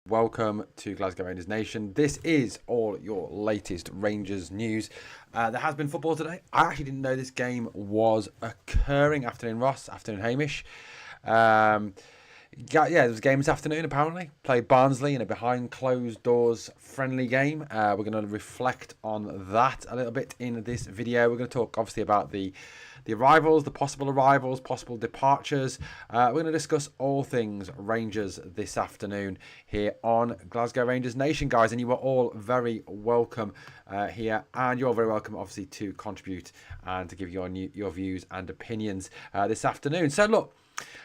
Welcome to Glasgow Rangers Nation. This is all your latest Rangers news. There has been football today. I actually didn't know this game was occurring. Afternoon Ross, afternoon Hamish. There was a game this afternoon apparently. Played Barnsley in a behind closed doors friendly game. We're going to reflect on that a little bit in this video. We're going to talk obviously about the arrivals, the possible arrivals, possible departures. We're going to discuss all things Rangers this afternoon here on Glasgow Rangers Nation, guys. And you are all very welcome here. And you're very welcome, obviously, to contribute and to give your views and opinions this afternoon. So, look,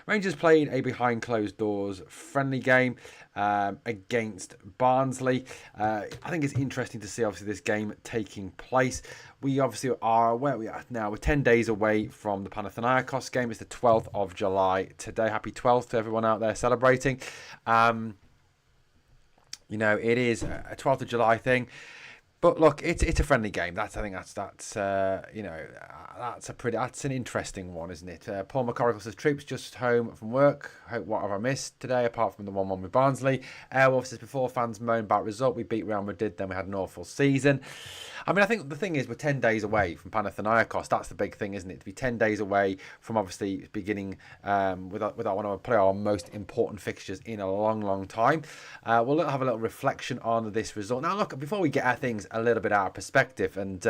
Rangers played a behind closed doors friendly game against Barnsley. I think it's interesting to see obviously this game taking place. We obviously are where we are now. We're 10 days away from the Panathinaikos game. It's the 12th of July today. Happy 12th to everyone out there celebrating. It is a 12th of July thing. But look, it's a friendly game. That's an interesting one, isn't it? Paul McCorrickle says troops just home from work. What have I missed today apart from the 1-1 with Barnsley? Airwolf says before fans moan about result, we beat Real Madrid, then we had an awful season. I mean, I think the thing is we're 10 days away from Panathinaikos. That's the big thing, isn't it? To be 10 days away from obviously beginning with one of our most important fixtures in a long, long time. We'll have a little reflection on this result. Now, look, before we get our things a little bit out of perspective, and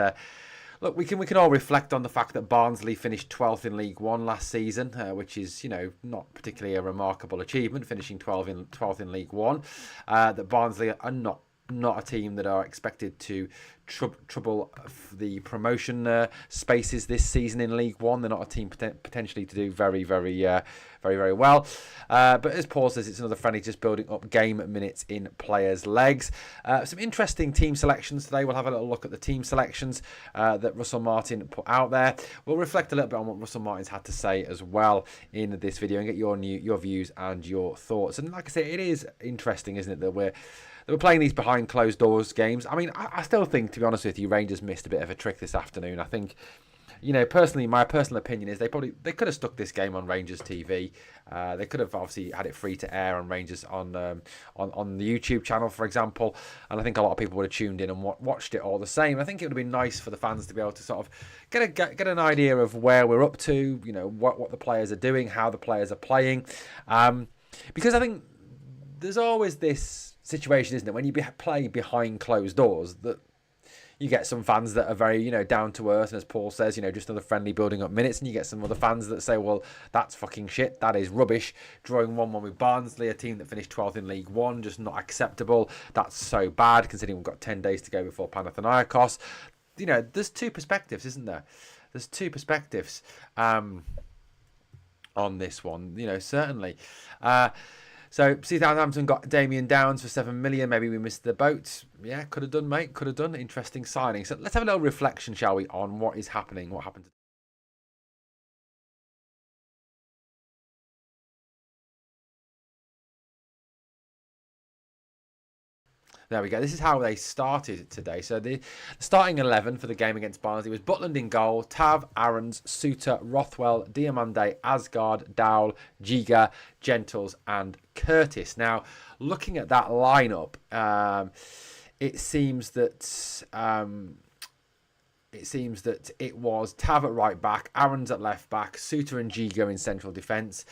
look, we can all reflect on the fact that Barnsley finished 12th in League One last season, which is not particularly a remarkable achievement, finishing 12th in League One. That Barnsley are not a team that are expected to trouble the promotion spaces this season in League One. They're not a team potentially to do very well. But as Paul says, it's another friendly just building up game minutes in players' legs. Some interesting team selections today. We'll have a little look at the team selections that Russell Martin put out there. We'll reflect a little bit on what Russell Martin's had to say as well in this video and get your views and your thoughts. And like I say, it is interesting, isn't it, that we're playing these behind closed doors games. I mean, I still think, to be honest with you, Rangers missed a bit of a trick this afternoon. I think, personally, my personal opinion is they could have stuck this game on Rangers TV. They could have obviously had it free to air on Rangers on the YouTube channel, for example. And I think a lot of people would have tuned in and watched it all the same. I think it would have been nice for the fans to be able to sort of get an idea of where we're up to, what the players are doing, how the players are playing. Because I think there's always this situation, isn't it, when you play behind closed doors, that you get some fans that are very, down to earth, and as Paul says, just another friendly building up minutes, and you get some other fans that say, well, that's fucking shit, that is rubbish, drawing 1-1 with Barnsley, a team that finished 12th in League One, just not acceptable, that's so bad, considering we've got 10 days to go before Panathinaikos. There's two perspectives, isn't there? There's two perspectives on this one, certainly. So, Southampton got Damien Downs for 7 million. Maybe we missed the boat. Yeah, could have done, mate. Could have done. Interesting signing. So, let's have a little reflection, shall we, on what is happening, what happened. There we go. This is how they started today. So the starting 11 for the game against Barnsley was Butland in goal, Tav, Aarons, Suter, Rothwell, Diamande, Asgard, Dowell, Giga, Gentles and Curtis. Now, looking at that lineup, it seems that it was Tav at right back, Aarons at left back, Suter and Giga in central defence.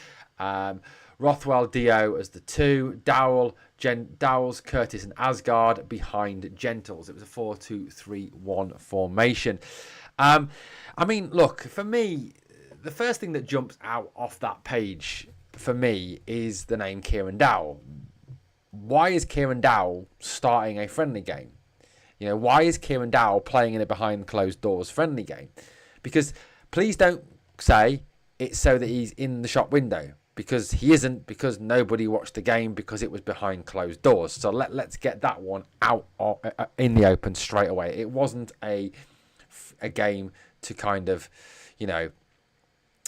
Rothwell, Dio as the two, Dowells, Curtis and Asgard behind Gentles. It was a 4-2-3-1 formation. I mean, look, for me, the first thing that jumps out off that page for me is the name Kieran Dowell. Why is Kieran Dowell starting a friendly game? Why is Kieran Dowell playing in a behind closed doors friendly game? Because please don't say it's so that he's in the shop window. Because he isn't, because nobody watched the game, because it was behind closed doors. So let's get that one out in the open straight away. It wasn't a game to kind of,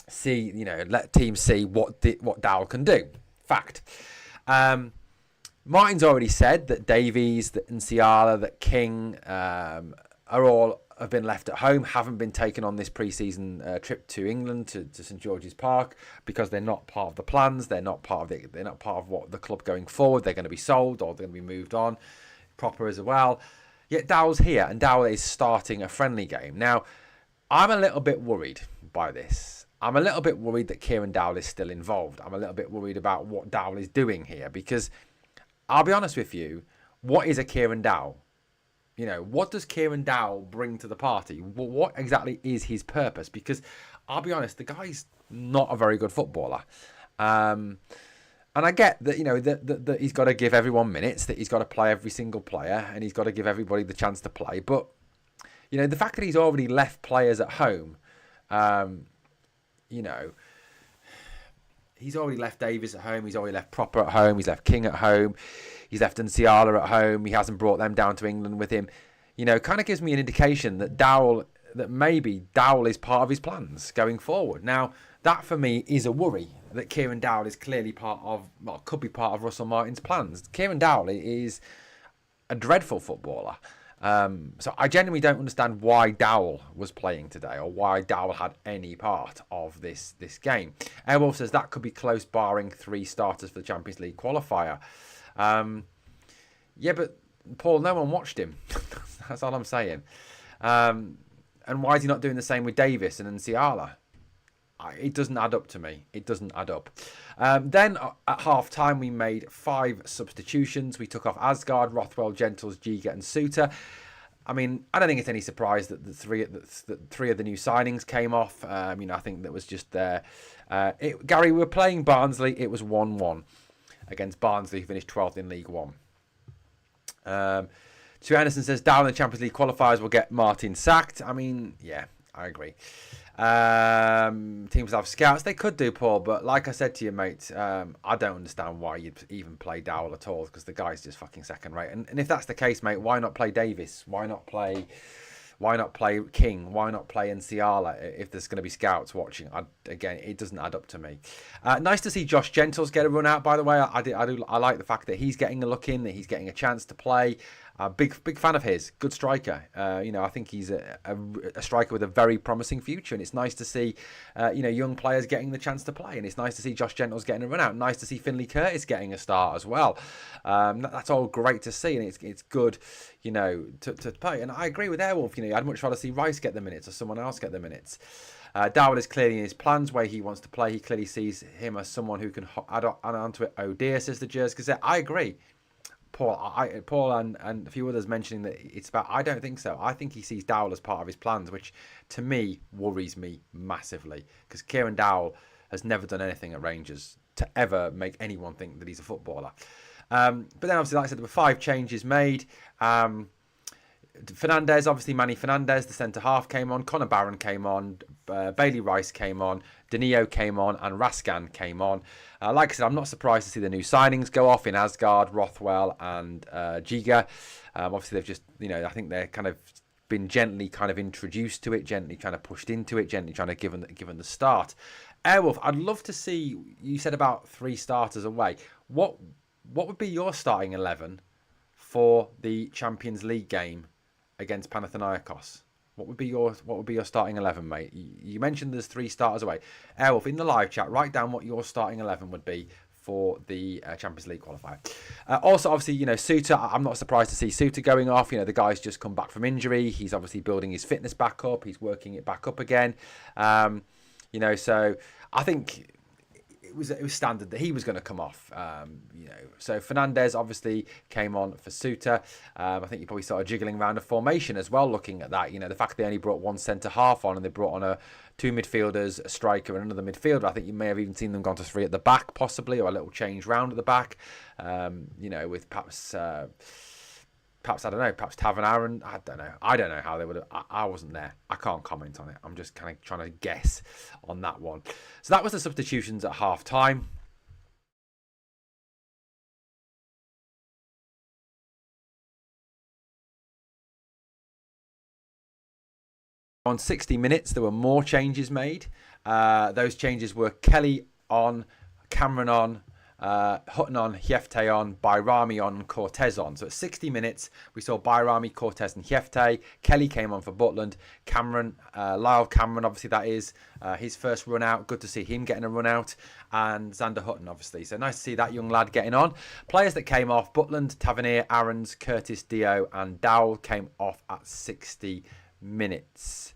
see, let teams see what Dowell can do. Fact. Martin's already said that Davies, that Nsiala, that King are all have been left at home, haven't been taken on this pre-season trip to England to St George's Park because they're not part of the plans. They're not part of what the club going forward. They're going to be sold or they're going to be moved on proper as well. Yet Dowell's here and Dowell is starting a friendly game. Now, I'm a little bit worried by this. I'm a little bit worried that Kieran Dowell is still involved. I'm a little bit worried about what Dowell is doing here because I'll be honest with you, what is a Kieran Dowell? You know, what does Kieran Dowell bring to the party? What exactly is his purpose? Because I'll be honest, the guy's not a very good footballer. And I get that, you know, that he's got to give everyone minutes, that he's got to play every single player, and he's got to give everybody the chance to play. But, you know, the fact that he's already left players at home, you know, he's already left Davis at home, he's already left Proper at home, he's left King at home, he's left Nsiala at home, he hasn't brought them down to England with him. You know, kind of gives me an indication that maybe Dowell is part of his plans going forward. Now, that for me is a worry, that Kieran Dowell is clearly could be part of Russell Martin's plans. Kieran Dowell is a dreadful footballer. So I genuinely don't understand why Dowell was playing today or why Dowell had any part of this game. Airwolf says that could be close barring 3 starters for the Champions League qualifier. Yeah, but Paul, no one watched him. That's all I'm saying. And why is he not doing the same with Davis and Nsiala? It doesn't add up to me. It doesn't add up. Then at half-time, we made 5 substitutions. We took off Asgard, Rothwell, Gentles, Giga and Suter. I mean, I don't think it's any surprise that the three of the new signings came off. You know, I think that was just there. Gary, we were playing Barnsley. It was 1-1 against Barnsley, who finished 12th in League One. Stu Anderson says, down in the Champions League qualifiers will get Martin sacked. I mean, yeah, I agree. Teams have scouts. They could do, Paul, but like I said to you, mate, I don't understand why you'd even play Dowell at all, because the guy's just fucking second rate. And if that's the case, mate, why not play Davis? Why not play King? Why not play Nsiala if there's going to be scouts watching? Again, it doesn't add up to me. Nice to see Josh Gentles get a run out, by the way. I like the fact that he's getting a look in, that he's getting a chance to play. Big fan of his. Good striker. You know, I think he's a striker with a very promising future, and it's nice to see you know, young players getting the chance to play, and it's nice to see Josh Gentles getting a run out. Nice to see Finlay Curtis getting a start as well. That's all great to see, and it's good, you know, to play. And I agree with Airwolf. You know, I'd much rather see Rice get the minutes or someone else get the minutes. Dowell is clearly in his plans where he wants to play. He clearly sees him as someone who can add on to it. Oh dear, says the Jersey Gazette. I agree. Paul and a few others mentioning that it's about. I don't think so. I think he sees Dowell as part of his plans, which to me worries me massively, because Kieran Dowell has never done anything at Rangers to ever make anyone think that he's a footballer. But then obviously, like I said, there were 5 changes made. Fernandez, obviously Manny Fernandez, the centre half came on. Connor Barron came on. Bailey Rice came on. Danilo came on, and Raskan came on. Like I said, I'm not surprised to see the new signings go off in Asgard, Rothwell, and Giga. Obviously, they've just, you know, I think they're kind of been gently kind of introduced to it, gently kind of pushed into it, gently trying to given the start. Airwolf, I'd love to see. You said about 3 starters away. What would be your starting 11 for the Champions League game against Panathinaikos? What would be your starting 11, mate? You mentioned there's 3 starters away. Airwolf, in the live chat, write down what your starting 11 would be for the Champions League qualifier. Also, obviously, you know, Suter, I'm not surprised to see Suter going off. You know, the guy's just come back from injury. He's obviously building his fitness back up. He's working it back up again. You know, so I think it was standard that he was going to come off. You know, so Fernandez obviously came on for Suter. I think you probably started jiggling around a formation as well, looking at that. You know, the fact they only brought 1 centre half on, and they brought on 2 midfielders, a striker and another midfielder. I think you may have even seen them gone to 3 at the back, possibly, or a little change round at the back. You know, with perhaps I don't know, perhaps Taverner. I don't know how they would have. I wasn't there. I can't comment on it. I'm just kind of trying to guess on that one. So that was the substitutions at half time. On 60 minutes, there were more changes made. Those changes were Kelly on, Cameron on, Hutton on, Hiefte on, Bayrami on, Cortez on. So at 60 minutes, we saw Bayrami, Cortez and Hiefte. Kelly came on for Butland. Lyle Cameron, obviously that is his first run out. Good to see him getting a run out. And Xander Hutton, obviously. So nice to see that young lad getting on. Players that came off, Butland, Tavernier, Aarons, Curtis, Dio and Dowell came off at 60 minutes.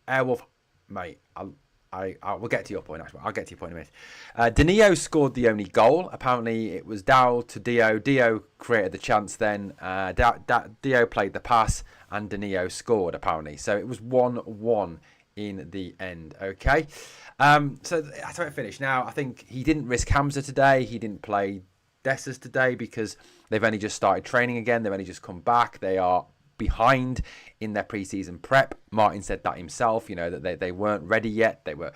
Airwolf, mate, I will get to your point, actually. I'll get to your point in a minute. Danilo scored the only goal. Apparently, it was Dowell to Dio. Dio created the chance then. Dio played the pass, and Danilo scored, apparently. So it was 1-1 in the end, okay? So that's how it finished. Now, I think he didn't risk Hamza today. He didn't play Dessers today because they've only just started training again. They've only just come back. They are behind in their pre-season prep. Martin said that himself, that they weren't ready yet. They're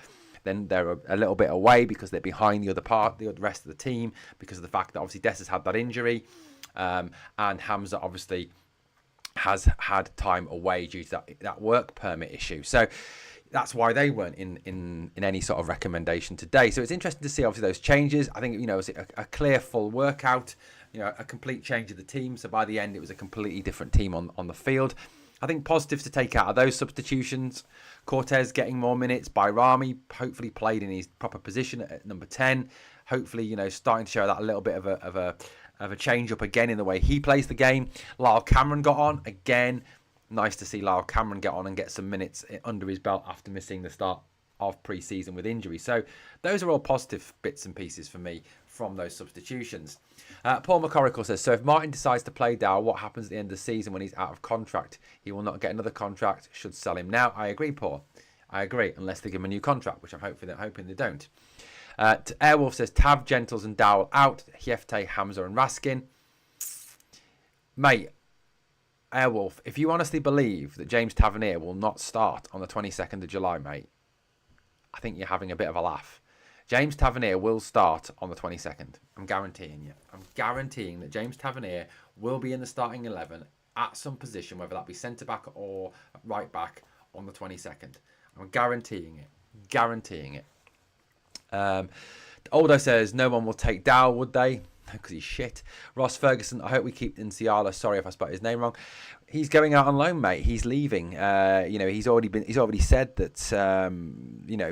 a little bit away because they're behind the rest of the team because of the fact that obviously Dessers had that injury, and Hamza obviously has had time away due to that work permit issue. So that's why they weren't in any sort of recommendation today. So it's interesting to see obviously those changes. I think it was a clear full workout. A complete change of the team. So by the end, it was a completely different team on the field. I think positives to take out of those substitutions. Cortez getting more minutes. Bayrami hopefully played in his proper position at number 10. Hopefully, starting to show that a little bit of a change up again in the way he plays the game. Lyle Cameron got on again. Nice to see Lyle Cameron get on and get some minutes under his belt after missing the start of pre-season with injury. So those are all positive bits and pieces for me from those substitutions. Paul McCorrickle says, so if Martin decides to play Dow, what happens at the end of the season when he's out of contract? He will not get another contract, should sell him now. I agree, Paul. I agree, unless they give him a new contract, which I'm hoping they don't. Airwolf says, Tav, Gentles and Dowell out. Hiefte, Hamza and Raskin. Mate, Airwolf, if you honestly believe that James Tavernier will not start on the 22nd of July, mate, I think you're having a bit of a laugh. James Tavernier will start on the 22nd. I'm guaranteeing you. I'm guaranteeing that James Tavernier will be in the starting 11 at some position, whether that be centre-back or right-back, on the 22nd. I'm guaranteeing it. Guaranteeing it. Aldo says, no one will take Dow, would they? Because he's shit. Ross Ferguson, I hope we keep Inciala. Sorry if I spelled his name wrong. He's going out on loan, mate. He's leaving. He's already said that.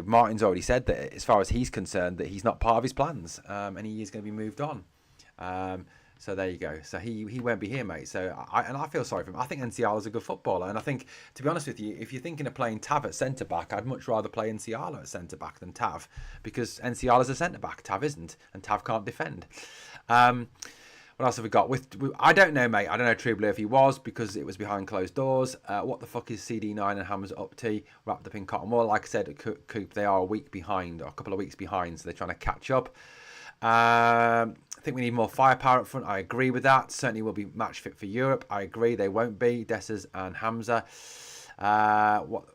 Martin's already said that, as far as he's concerned, that he's not part of his plans, and he is going to be moved on. So there you go. So he won't be here, mate. So I feel sorry for him. I think Inciala's a good footballer, and I think, to be honest with you, if you're thinking of playing Tav at centre back, I'd much rather play Inciala at centre back than Tav, because Inciala's a centre back, Tav isn't, and Tav can't defend. What else have we got? I don't know, mate. I don't know True Blue if he was, because it was behind closed doors. What the fuck is CD9 and Hamza up to? Wrapped up in cotton wool. Like I said, at Coop, they are a week behind, or a couple of weeks behind, so they're trying to catch up. I think we need more firepower up front. I agree with that. Certainly will be match fit for Europe. I agree they won't be. Dessers and Hamza.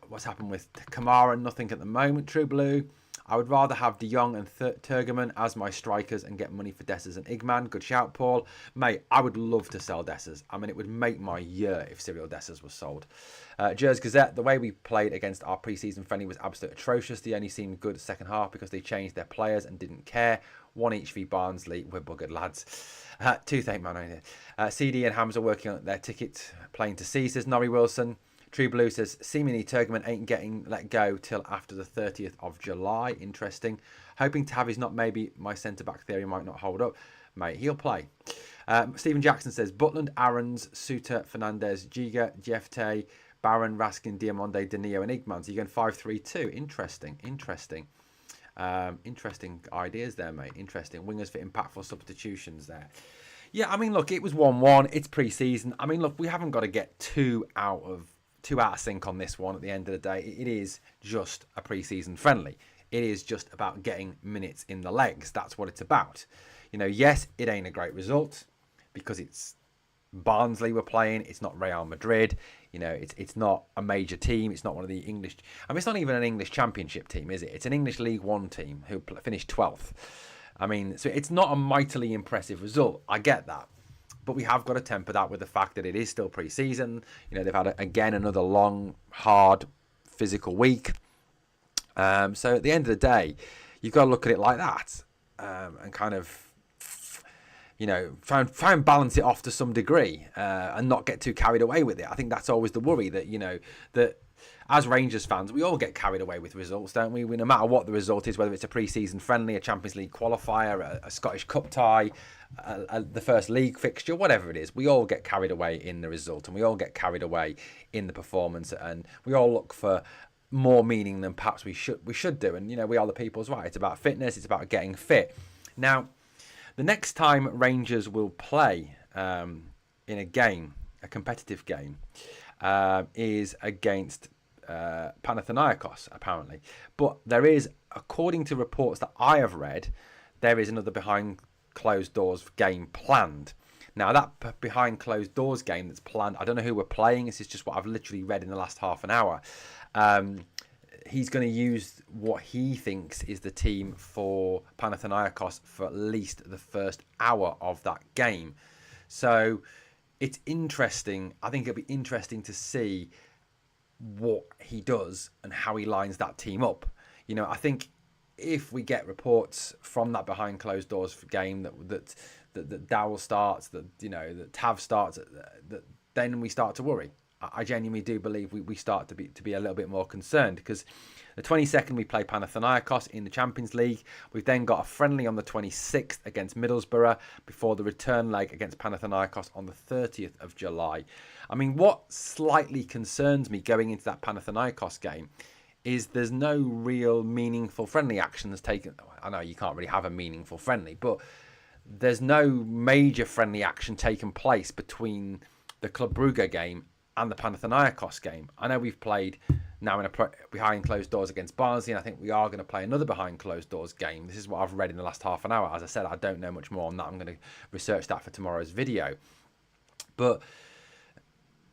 What's happened with Kamara? Nothing at the moment. True Blue. I would rather have De Jong and Turgeman as my strikers and get money for Dessers and Igman. Good shout, Paul. Mate, I would love to sell Dessers. I mean, it would make my year if Cyril Dessers was sold. Jers Gazette, the way we played against our pre-season friendly was absolutely atrocious. They only seemed good second half because they changed their players and didn't care. 1 each v Barnsley. We're buggered, lads. Toothache man. CD and Hamza working on their ticket, playing to see, says Norrie Wilson. True Blue says, seemingly Turgeman ain't getting let go till after the 30th of July. Interesting. Hoping Tav is not, maybe my centre-back theory might not hold up. Mate, he'll play. Stephen Jackson says, Butland, Aarons, Suter, Fernandez, Giga, Jefte, Barron, Raskin, Diamonde, Danilo and Igman. So you're going 5-3-2. Interesting. Interesting ideas there, mate. Interesting. Wingers for impactful substitutions there. Yeah, I mean, look, it was 1-1. It's pre-season. I mean, look, we haven't got to get too out of sync on this one at the end of the day. It is just a pre-season friendly. It is just about getting minutes in the legs. That's what it's about. Yes, it ain't a great result because it's Barnsley we're playing. It's not Real Madrid. It's not a major team. It's not one of the English. I mean, it's not even an English Championship team, is it? It's an English League One team who finished 12th. I mean, so it's not a mightily impressive result. I get that. But we have got to temper that with the fact that it is still pre-season. They've had, again, another long, hard, physical week. So at the end of the day, you've got to look at it like that, and kind of, try and balance it off to some degree, and not get too carried away with it. I think that's always the worry, that as Rangers fans, we all get carried away with results, don't we? No matter what the result is, whether it's a pre-season friendly, a Champions League qualifier, a Scottish Cup tie, the first league fixture, whatever it is, we all get carried away in the result, and we all get carried away in the performance, and we all look for more meaning than perhaps we should do. And we are the people's right. It's about fitness. It's about getting fit. Now, the next time Rangers will play in a game, a competitive game, is against Panathinaikos, apparently. But there is, according to reports that I have read, there is another behind closed doors game planned. Now, that behind closed doors game that's planned, I don't know who we're playing. This is just what I've literally read in the last half an hour. He's going to use what he thinks is the team for Panathinaikos for at least the first hour of that game. So it's interesting. I think it'll be interesting to see what he does and how he lines that team up. I think if we get reports from that behind closed doors game that Dowell starts, that Tav starts, that then we start to worry. I genuinely do believe we start to be a little bit more concerned, because the 22nd we play Panathinaikos in the Champions League. We've then got a friendly on the 26th against Middlesbrough before the return leg against Panathinaikos on the 30th of July. I mean, what slightly concerns me going into that Panathinaikos game is there's no real meaningful friendly action that's taken. I know you can't really have a meaningful friendly, but there's no major friendly action taken place between the Club Brugge game and the Panathinaikos game. I know we've played now in a behind closed doors against Barnsley, and I think we are going to play another behind closed doors game. This is what I've read in the last half an hour. As I said, I don't know much more on that. I'm going to research that for tomorrow's video. But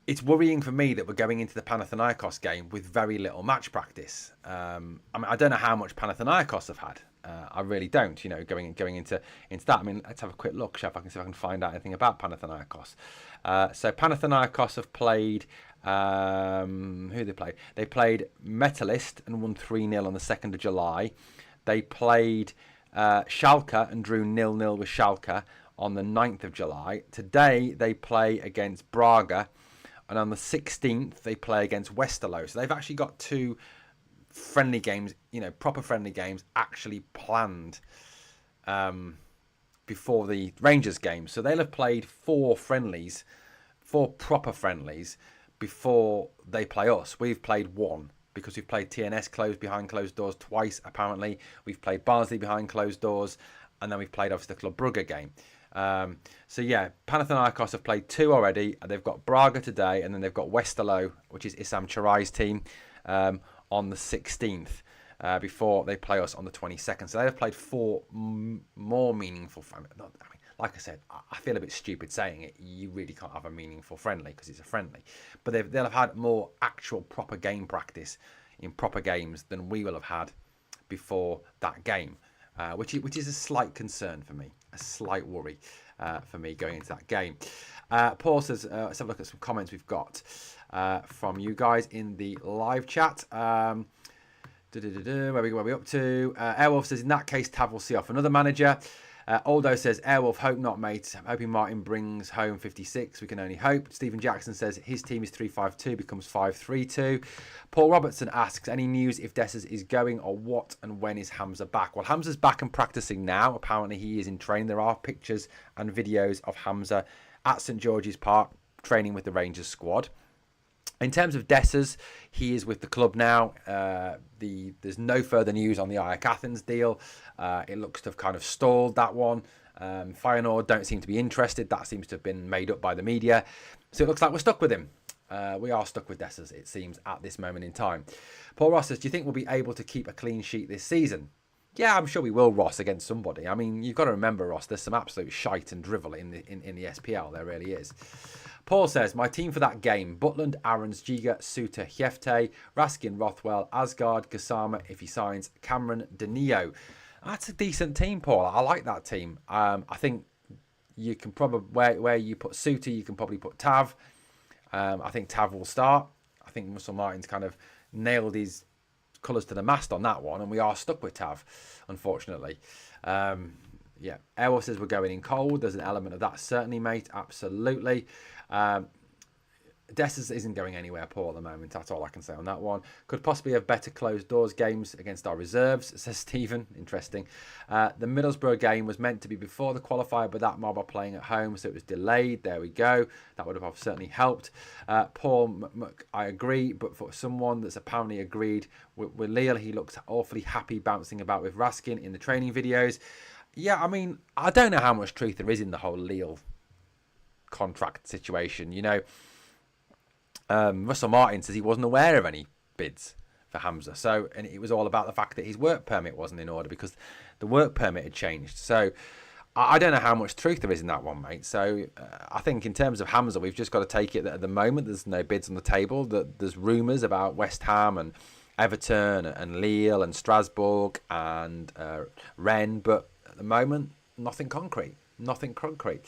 it's worrying for me that we're going into the Panathinaikos game with very little match practice. I don't know how much Panathinaikos have had. I really don't, going into that. I mean, let's have a quick look, see if I can find out anything about Panathinaikos. So Panathinaikos have played, who they played? They played Metalist and won 3-0 on the 2nd of July. They played Schalke and drew 0-0 with Schalke on the 9th of July. Today they play against Braga, and on the 16th they play against Westerlo. So they've actually got two friendly games, proper friendly games actually planned before the Rangers game. So they'll have played four proper friendlies before they play us. We've played one because we've played TNS behind closed doors twice, apparently. We've played Barnsley behind closed doors, and then we've played obviously the Club Brugge game. So yeah, Panathinaikos have played two already. They've got Braga today, and then they've got Westerlo, which is Issam Charai's team, on the 16th, before they play us on the 22nd. So they've played four more meaningful. Like I said, I feel a bit stupid saying it. You really can't have a meaningful friendly because it's a friendly. But they'll have had more actual proper game practice in proper games than we will have had before that game, which is a slight concern for me, a slight worry for me going into that game. Paul says, let's have a look at some comments we've got from you guys in the live chat. Where are we up to? Airwolf says, in that case, Tav will see off another manager. Aldo says, Airwolf, hope not, mate. I'm hoping Martin brings home 56. We can only hope. Stephen Jackson says his team is 3-5-2, becomes 5-3-2. Paul Robertson asks, any news if Dessers is going, or what and when is Hamza back? Well, Hamza's back and practicing now. Apparently he is in training. There are pictures and videos of Hamza at St George's Park training with the Rangers squad. In terms of Dessers, he is with the club now. There's no further news on the Ajax Athens deal. It looks to have kind of stalled that one. Feyenoord don't seem to be interested. That seems to have been made up by the media. So it looks like we're stuck with him. We are stuck with Dessers, it seems, at this moment in time. Paul Ross says, do you think we'll be able to keep a clean sheet this season? Yeah, I'm sure we will, Ross, against somebody. I mean, you've got to remember, Ross, there's some absolute shite and drivel in the SPL. There really is. Paul says, my team for that game, Butland, Aarons, Giga, Suter, Hjefte, Raskin, Rothwell, Asgard, Gassama, if he signs, Cameron, Danilo. That's a decent team, Paul. I like that team. I think you can probably, where you put Suter, you can probably put Tav. I think Tav will start. I think Russell Martin's kind of nailed his colours to the mast on that one, and we are stuck with Tav, unfortunately. Yeah, Airwolf says we're going in cold. There's an element of that, certainly, mate. Absolutely. Dessers isn't going anywhere, Paul, at the moment. That's all I can say on that one. Could possibly have better closed doors games against our reserves, says Stephen. Interesting. The Middlesbrough game was meant to be before the qualifier, but that mob are playing at home, so it was delayed. There we go. That would have certainly helped. Paul, I agree, but for someone that's apparently agreed with Lille, he looks awfully happy bouncing about with Raskin in the training videos. Yeah, I mean, I don't know how much truth there is in the whole Lille contract situation, you know. Russell Martin says he wasn't aware of any bids for Hamza. So, and it was all about the fact that his work permit wasn't in order because the work permit had changed. So, I don't know how much truth there is in that one, mate. So, I think in terms of Hamza, we've just got to take it that at the moment there's no bids on the table. That there's rumours about West Ham and Everton and Lille and Strasbourg and Rennes, but at the moment, nothing concrete. Nothing concrete.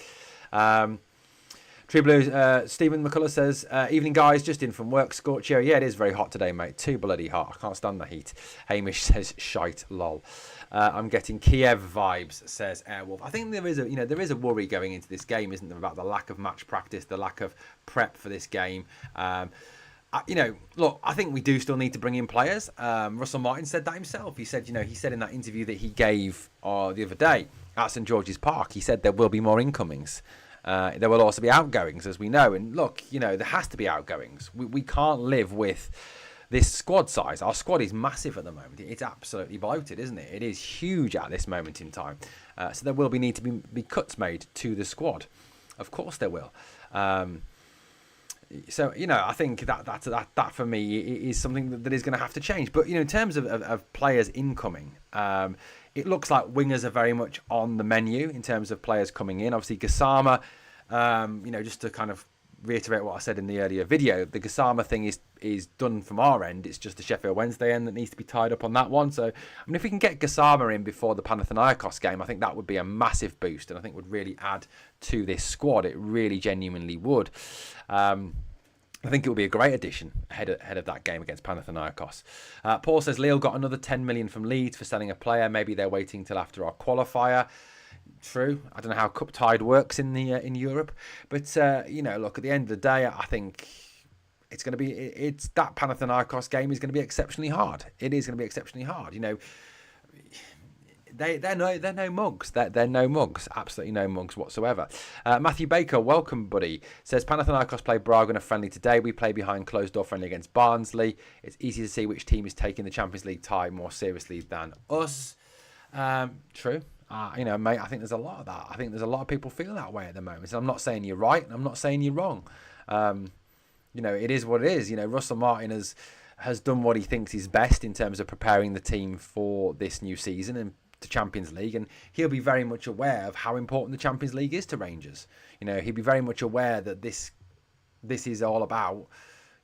True Blues, Stephen McCullough says, evening guys, just in from work, Scorchio. Yeah, it is very hot today, mate. Too bloody hot. I can't stand the heat. Hamish says, shite, lol. I'm getting Kiev vibes, says Airwolf. I think there is a worry going into this game, isn't there, about the lack of match practice, the lack of prep for this game. Look, I think we do still need to bring in players. Russell Martin said that himself. He said in that interview that he gave the other day at St George's Park, he said there will be more incomings. There will also be outgoings, as we know. And look, there has to be outgoings. We can't live with this squad size. Our squad is massive at the moment. It's absolutely bloated, isn't it? It is huge at this moment in time. So there will need to be cuts made to the squad. Of course there will. So, I think that for me is something that is going to have to change. But, in terms of players incoming, it looks like wingers are very much on the menu in terms of players coming in. Obviously, Gassama, just to kind of reiterate what I said in the earlier video, the Gassama thing is done from our end. It's just the Sheffield Wednesday end that needs to be tied up on that one. So, if we can get Gassama in before the Panathinaikos game, I think that would be a massive boost and I think would really add to this squad. It really genuinely would. I think it will be a great addition ahead of that game against Panathinaikos. Paul says Lille got another 10 million from Leeds for selling a player. Maybe they're waiting till after our qualifier. True. I don't know how cup tide works in Europe, but look, at the end of the day, I think it's going to be that Panathinaikos game is going to be exceptionally hard. It is going to be exceptionally hard. They're no mugs. They're no mugs. Absolutely no mugs whatsoever. Matthew Baker, welcome, buddy. Says Panathinaikos play Braga in a friendly today. We play behind closed door friendly against Barnsley. It's easy to see which team is taking the Champions League tie more seriously than us. True. Mate, I think there's a lot of that. I think there's a lot of people feel that way at the moment. So I'm not saying you're right, and I'm not saying you're wrong. It is what it is. Russell Martin has done what he thinks is best in terms of preparing the team for this new season and to Champions League, and he'll be very much aware of how important the Champions League is to Rangers. He'll be very much aware that this is all about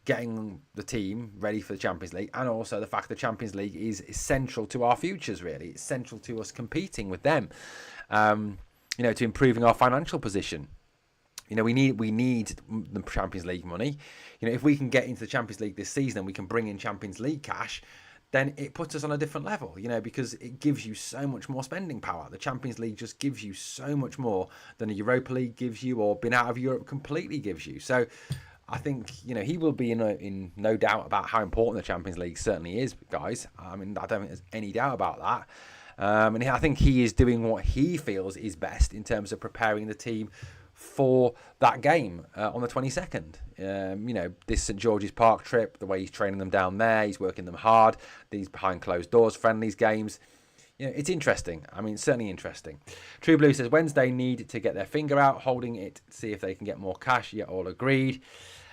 getting the team ready for the Champions League, and also the fact the Champions League is central to our futures. Really, it's central to us competing with them. To improving our financial position. We need the Champions League money. If we can get into the Champions League this season and we can bring in Champions League cash, then it puts us on a different level, because it gives you so much more spending power. The Champions League just gives you so much more than a Europa League gives you, or being out of Europe completely gives you. So I think, he will be in no doubt about how important the Champions League certainly is, guys. I mean, I don't think there's any doubt about that. And I think he is doing what he feels is best in terms of preparing the team for that game on the 22nd. This St George's Park trip, the way he's training them down there, he's working them hard, these behind closed doors friendlies games. It's interesting. I mean, certainly interesting. True Blue says Wednesday need to get their finger out, holding it, see if they can get more cash. Yeah, all agreed.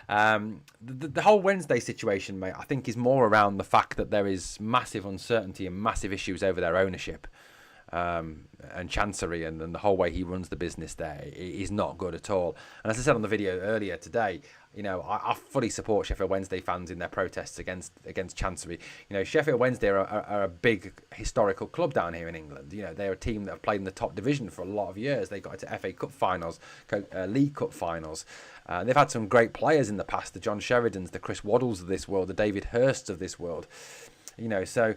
The whole Wednesday situation, mate, I think is more around the fact that there is massive uncertainty and massive issues over their ownership. And Chancery and the whole way he runs the business there is not good at all. And as I said on the video earlier today, I fully support Sheffield Wednesday fans in their protests against Chancery. Sheffield Wednesday are a big historical club down here in England. They're a team that have played in the top division for a lot of years. They got into FA Cup finals, League Cup finals. They've had some great players in the past, the John Sheridans, the Chris Waddles of this world, the David Hursts of this world. So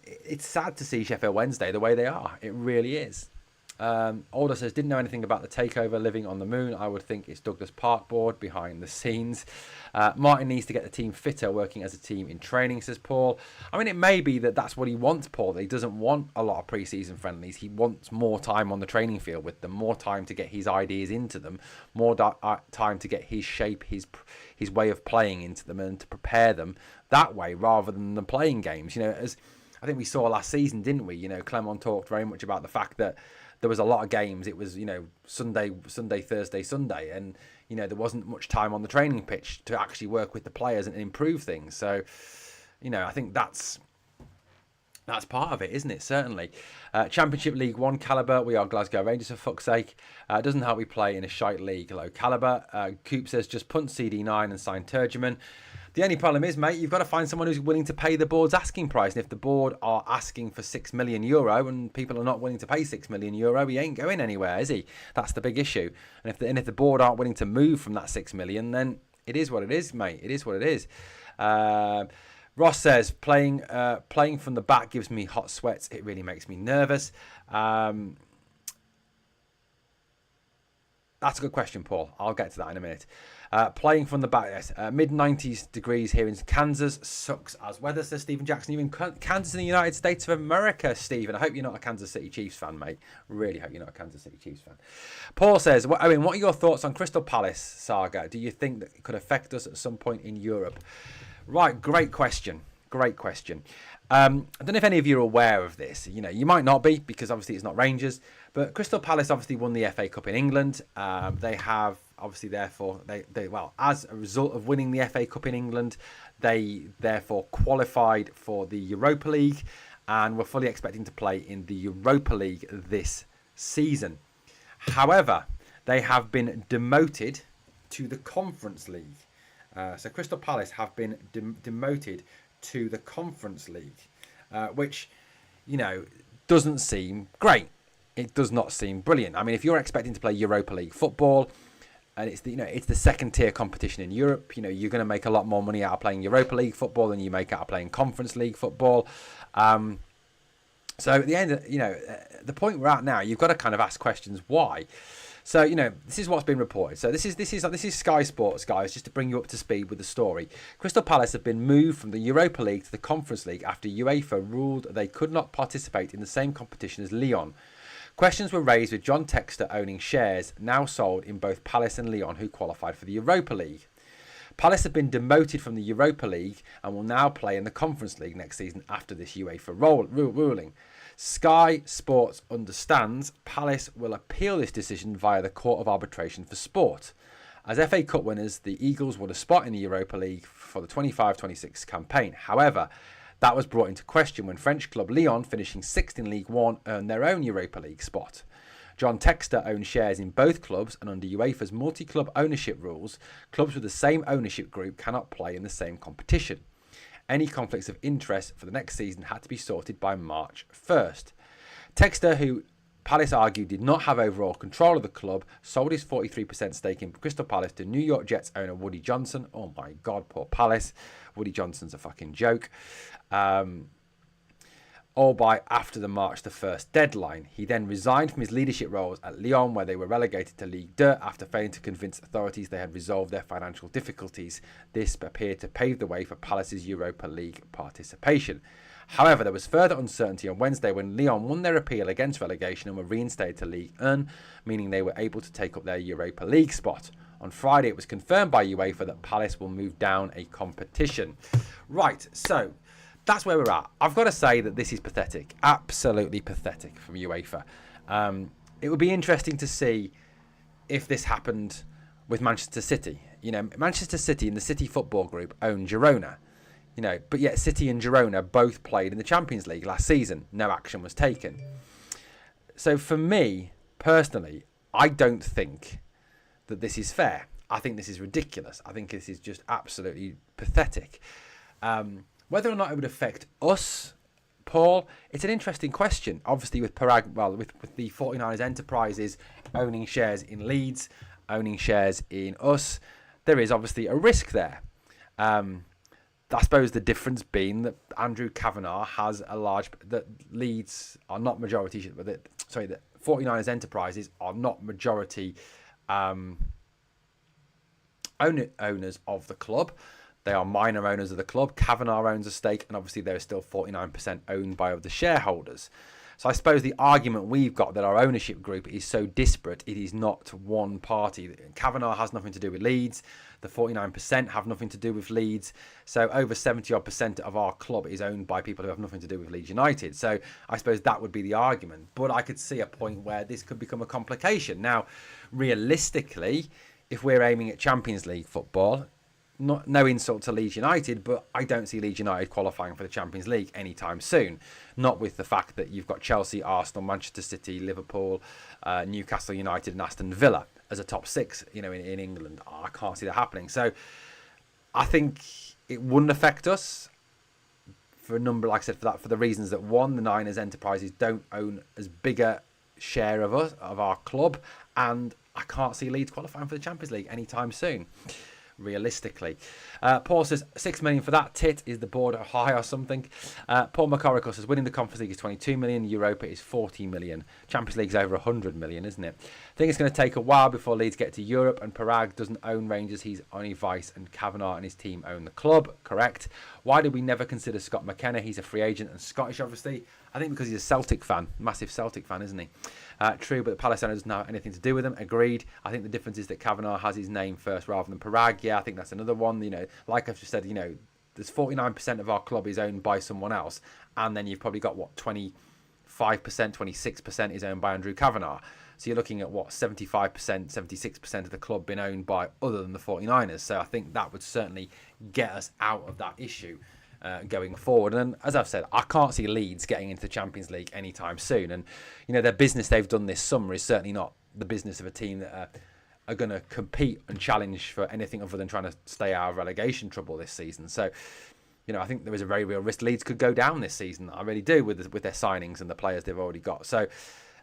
it's sad to see Sheffield Wednesday the way they are. It really is. Alder says, didn't know anything about the takeover, living on the moon. I would think it's Douglas Parkboard behind the scenes. Martin needs to get the team fitter, working as a team in training, says Paul. I mean, it may be that's what he wants, Paul. That he doesn't want a lot of pre-season friendlies. He wants more time on the training field with them, more time to get his ideas into them, more time to get his shape, his way of playing into them, and to prepare them that way rather than the playing games. As I think we saw last season, didn't we? Clement talked very much about the fact that there was a lot of games. It was, Sunday, Thursday, Sunday. And, there wasn't much time on the training pitch to actually work with the players and improve things. So, I think that's part of it, isn't it? Certainly. Championship League 1 calibre. We are Glasgow Rangers, for fuck's sake. It doesn't help we play in a shite league, low calibre. Coop says, just punt CD9 and sign Turgeman. The only problem is, mate, you've got to find someone who's willing to pay the board's asking price. And if the board are asking for €6 million and people are not willing to pay €6 million, he ain't going anywhere, is he? That's the big issue. And if the board aren't willing to move from that $6 million, then it is what it is, mate. It is what it is. Ross says, playing from the back gives me hot sweats. It really makes me nervous. That's a good question, Paul. I'll get to that in a minute. Playing from the back, yes. Mid-90s degrees here in Kansas. Sucks as weather, says Stephen Jackson. You're in Kansas in the United States of America, Stephen. I hope you're not a Kansas City Chiefs fan, mate. Really hope you're not a Kansas City Chiefs fan. Paul says, what are your thoughts on Crystal Palace saga? Do you think that it could affect us at some point in Europe? Right, great question. Great question. I don't know if any of you are aware of this. You might not be, because obviously it's not Rangers. But Crystal Palace obviously won the FA Cup in England. They have obviously, therefore, as a result of winning the FA Cup in England, they therefore qualified for the Europa League and were fully expecting to play in the Europa League this season. However, they have been demoted to the Conference League. So Crystal Palace have been demoted to the Conference League, which, doesn't seem great. It does not seem brilliant. I mean, if you're expecting to play Europa League football, and it's the second tier competition in Europe, you're going to make a lot more money out of playing Europa League football than you make out of playing Conference League football. So at the end, the point we're at now, you've got to kind of ask questions why. So, this is what's been reported. So this is Sky Sports, guys, just to bring you up to speed with the story. Crystal Palace have been moved from the Europa League to the Conference League after UEFA ruled they could not participate in the same competition as Lyon. Questions were raised with John Textor owning shares now sold in both Palace and Lyon, who qualified for the Europa League. Palace have been demoted from the Europa League and will now play in the Conference League next season after this UEFA ruling. Sky Sports understands Palace will appeal this decision via the Court of Arbitration for Sport. As FA Cup winners, the Eagles won a spot in the Europa League for the 25-26 campaign. However, that was brought into question when French club Lyon, finishing 6th in League One, earned their own Europa League spot. John Textor owns shares in both clubs, and under UEFA's multi-club ownership rules, clubs with the same ownership group cannot play in the same competition. Any conflicts of interest for the next season had to be sorted by March 1st. Textor, who Palace argued did not have overall control of the club, sold his 43% stake in Crystal Palace to New York Jets owner Woody Johnson. Oh my God, poor Palace. Woody Johnson's a fucking joke. All by after the March the 1st deadline. He then resigned from his leadership roles at Lyon, where they were relegated to Ligue 2 after failing to convince authorities they had resolved their financial difficulties. This appeared to pave the way for Palace's Europa League participation. However, there was further uncertainty on Wednesday when Lyon won their appeal against relegation and were reinstated to Ligue 1, meaning they were able to take up their Europa League spot. On Friday, it was confirmed by UEFA that Palace will move down a competition. Right, so that's where we're at. I've got to say that this is pathetic. Absolutely pathetic from UEFA. It would be interesting to see if this happened with Manchester City. Manchester City and the City Football Group own Girona. But yet City and Girona both played in the Champions League last season. No action was taken. So for me, personally, I don't think that this is fair. I think this is ridiculous. I think this is just absolutely pathetic. Whether or not it would affect us, Paul, it's an interesting question. Obviously, with with the 49ers Enterprises owning shares in Leeds, owning shares in us, there is obviously a risk there. I suppose the difference being that Andrew Kavanagh has a large... that Leeds are not majority... but that 49ers Enterprises are not majority owners of the club. They are minor owners of the club. Kavanagh owns a stake, and obviously there is still 49% owned by other shareholders. So I suppose the argument we've got that our ownership group is so disparate, it is not one party. Kavanagh has nothing to do with Leeds. The 49% have nothing to do with Leeds. So over 70% of our club is owned by people who have nothing to do with Leeds United. So I suppose that would be the argument. But I could see a point where this could become a complication. Now, realistically, if we're aiming at Champions League football... no insult to Leeds United, but I don't see Leeds United qualifying for the Champions League anytime soon. Not with the fact that you've got Chelsea, Arsenal, Manchester City, Liverpool, Newcastle United and Aston Villa as a top six, in England. I can't see that happening. So I think it wouldn't affect us for a number, like I said, for the reasons that, one, the Niners Enterprises don't own as big a share of our club, and I can't see Leeds qualifying for the Champions League anytime soon. Realistically, Paul says 6 million for that tit. Is the board high or something? Paul McCorrickle says winning the Conference League is 22 million, Europa is 40 million, Champions League is over 100 million, isn't it? I think it's going to take a while before Leeds get to Europe, and Parag doesn't own Rangers, he's only Vice, and Kavanagh and his team own the club. Correct. Why did we never consider Scott McKenna? He's a free agent and Scottish, obviously. I think because he's a Celtic fan, massive Celtic fan, isn't he? True, but the Palace owner doesn't have anything to do with them. Agreed. I think the difference is that Kavanagh has his name first rather than Parag. Yeah, I think that's another one. Like I've just said, there's 49% of our club is owned by someone else, and then you've probably got 25%, 26% is owned by Andrew Kavanagh. So you're looking at 75%, 76% of the club being owned by other than the 49ers. So I think that would certainly get us out of that issue. Going forward, and as I've said, I can't see Leeds getting into the Champions League anytime soon, and their business they've done this summer is certainly not the business of a team that are going to compete and challenge for anything other than trying to stay out of relegation trouble this season. So I think there is a very real risk Leeds could go down this season. I really do, with their signings and the players they've already got. So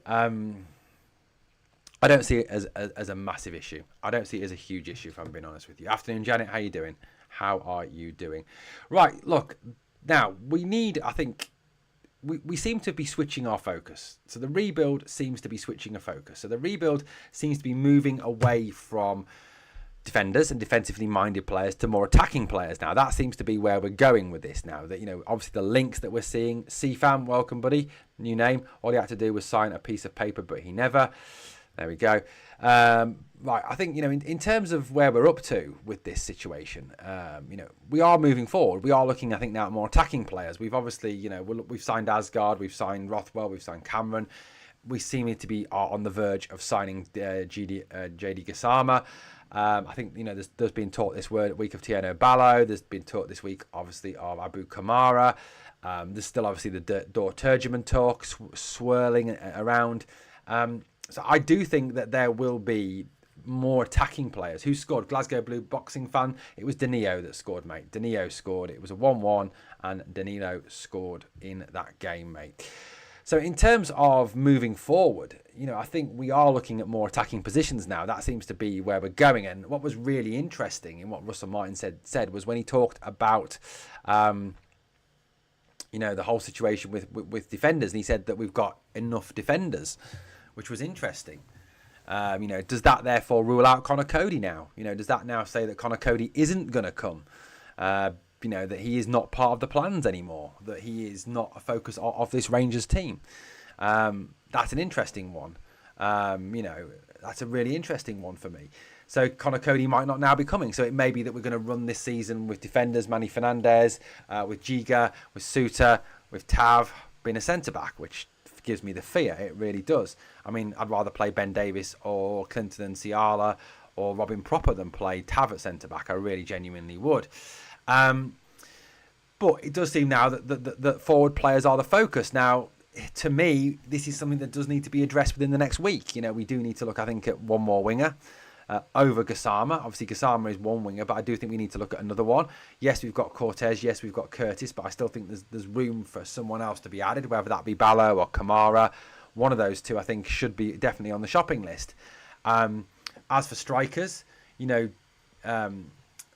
I don't see it as a massive issue. I don't see it as a huge issue, if I'm being honest with you. Afternoon, Janet, how you doing? How are you doing? Right, look, now we need, I think, we seem to be switching our focus. So the rebuild seems to be switching a focus. So the rebuild seems to be moving away from defenders and defensively minded players to more attacking players now. That seems to be where we're going with this now. That, obviously the links that we're seeing. CFAM, welcome, buddy. New name. All he had to do was sign a piece of paper, but he never. There we go. Right, I think, in terms of where we're up to with this situation, we are moving forward. We are looking, I think, now at more attacking players. We've obviously, we've signed Asgard, we've signed Rothwell, we've signed Cameron. We seem to be on the verge of signing JD Gassama. I think, there's been talk this week of Tieno Ballo. There's been talk this week, obviously, of Abu Kamara. There's still, obviously, the Dor Turgeman talk swirling around. So I do think that there will be more attacking players. Who scored? Glasgow Blue boxing fan. It was Danilo that scored, mate. Danilo scored. It was a 1-1 and Danilo scored in that game, mate. So in terms of moving forward, I think we are looking at more attacking positions now. That seems to be where we're going. And what was really interesting in what Russell Martin said was when he talked about the whole situation with defenders, and he said that we've got enough defenders, which was interesting. Does that therefore rule out Connor Cody now? Does that now say that Connor Cody isn't going to come? That he is not part of the plans anymore, that he is not a focus of this Rangers team. That's an interesting one. That's a really interesting one for me. So Connor Cody might not now be coming. So it may be that we're going to run this season with defenders, Manny Fernandez, with Giga, with Suter, with Tav being a centre-back, which gives me the fear. It really does. I mean, I'd rather play Ben Davis or Clinton and Ciala or Robin Proper than play Tav at centre-back. I really genuinely would. But it does seem now that forward players are the focus. Now, to me, this is something that does need to be addressed within the next week. We do need to look, I think, at one more winger over Gassama. Obviously, Gassama is one winger, but I do think we need to look at another one. Yes, we've got Cortez. Yes, we've got Curtis, but I still think there's room for someone else to be added, whether that be Ballo or Kamara. One of those two, I think, should be definitely on the shopping list. As for strikers,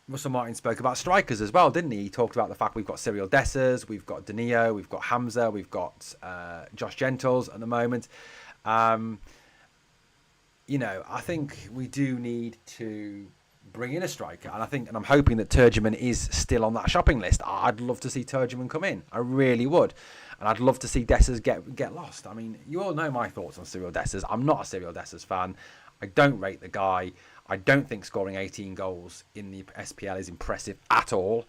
Russell Martin spoke about strikers as well, didn't he? He talked about the fact we've got Cyril Dessers, we've got Danilo, we've got Hamza, we've got Josh Gentles at the moment. You know, I think we do need to bring in a striker, and I'm hoping that Turgeman is still on that shopping list. I'd love to see Turgeman come in. I really would. And I'd love to see Dessers get lost. I mean, you all know my thoughts on Cyril Dessers. I'm not a Cyril Dessers fan. I don't rate the guy. I don't think scoring 18 goals in the SPL is impressive at all.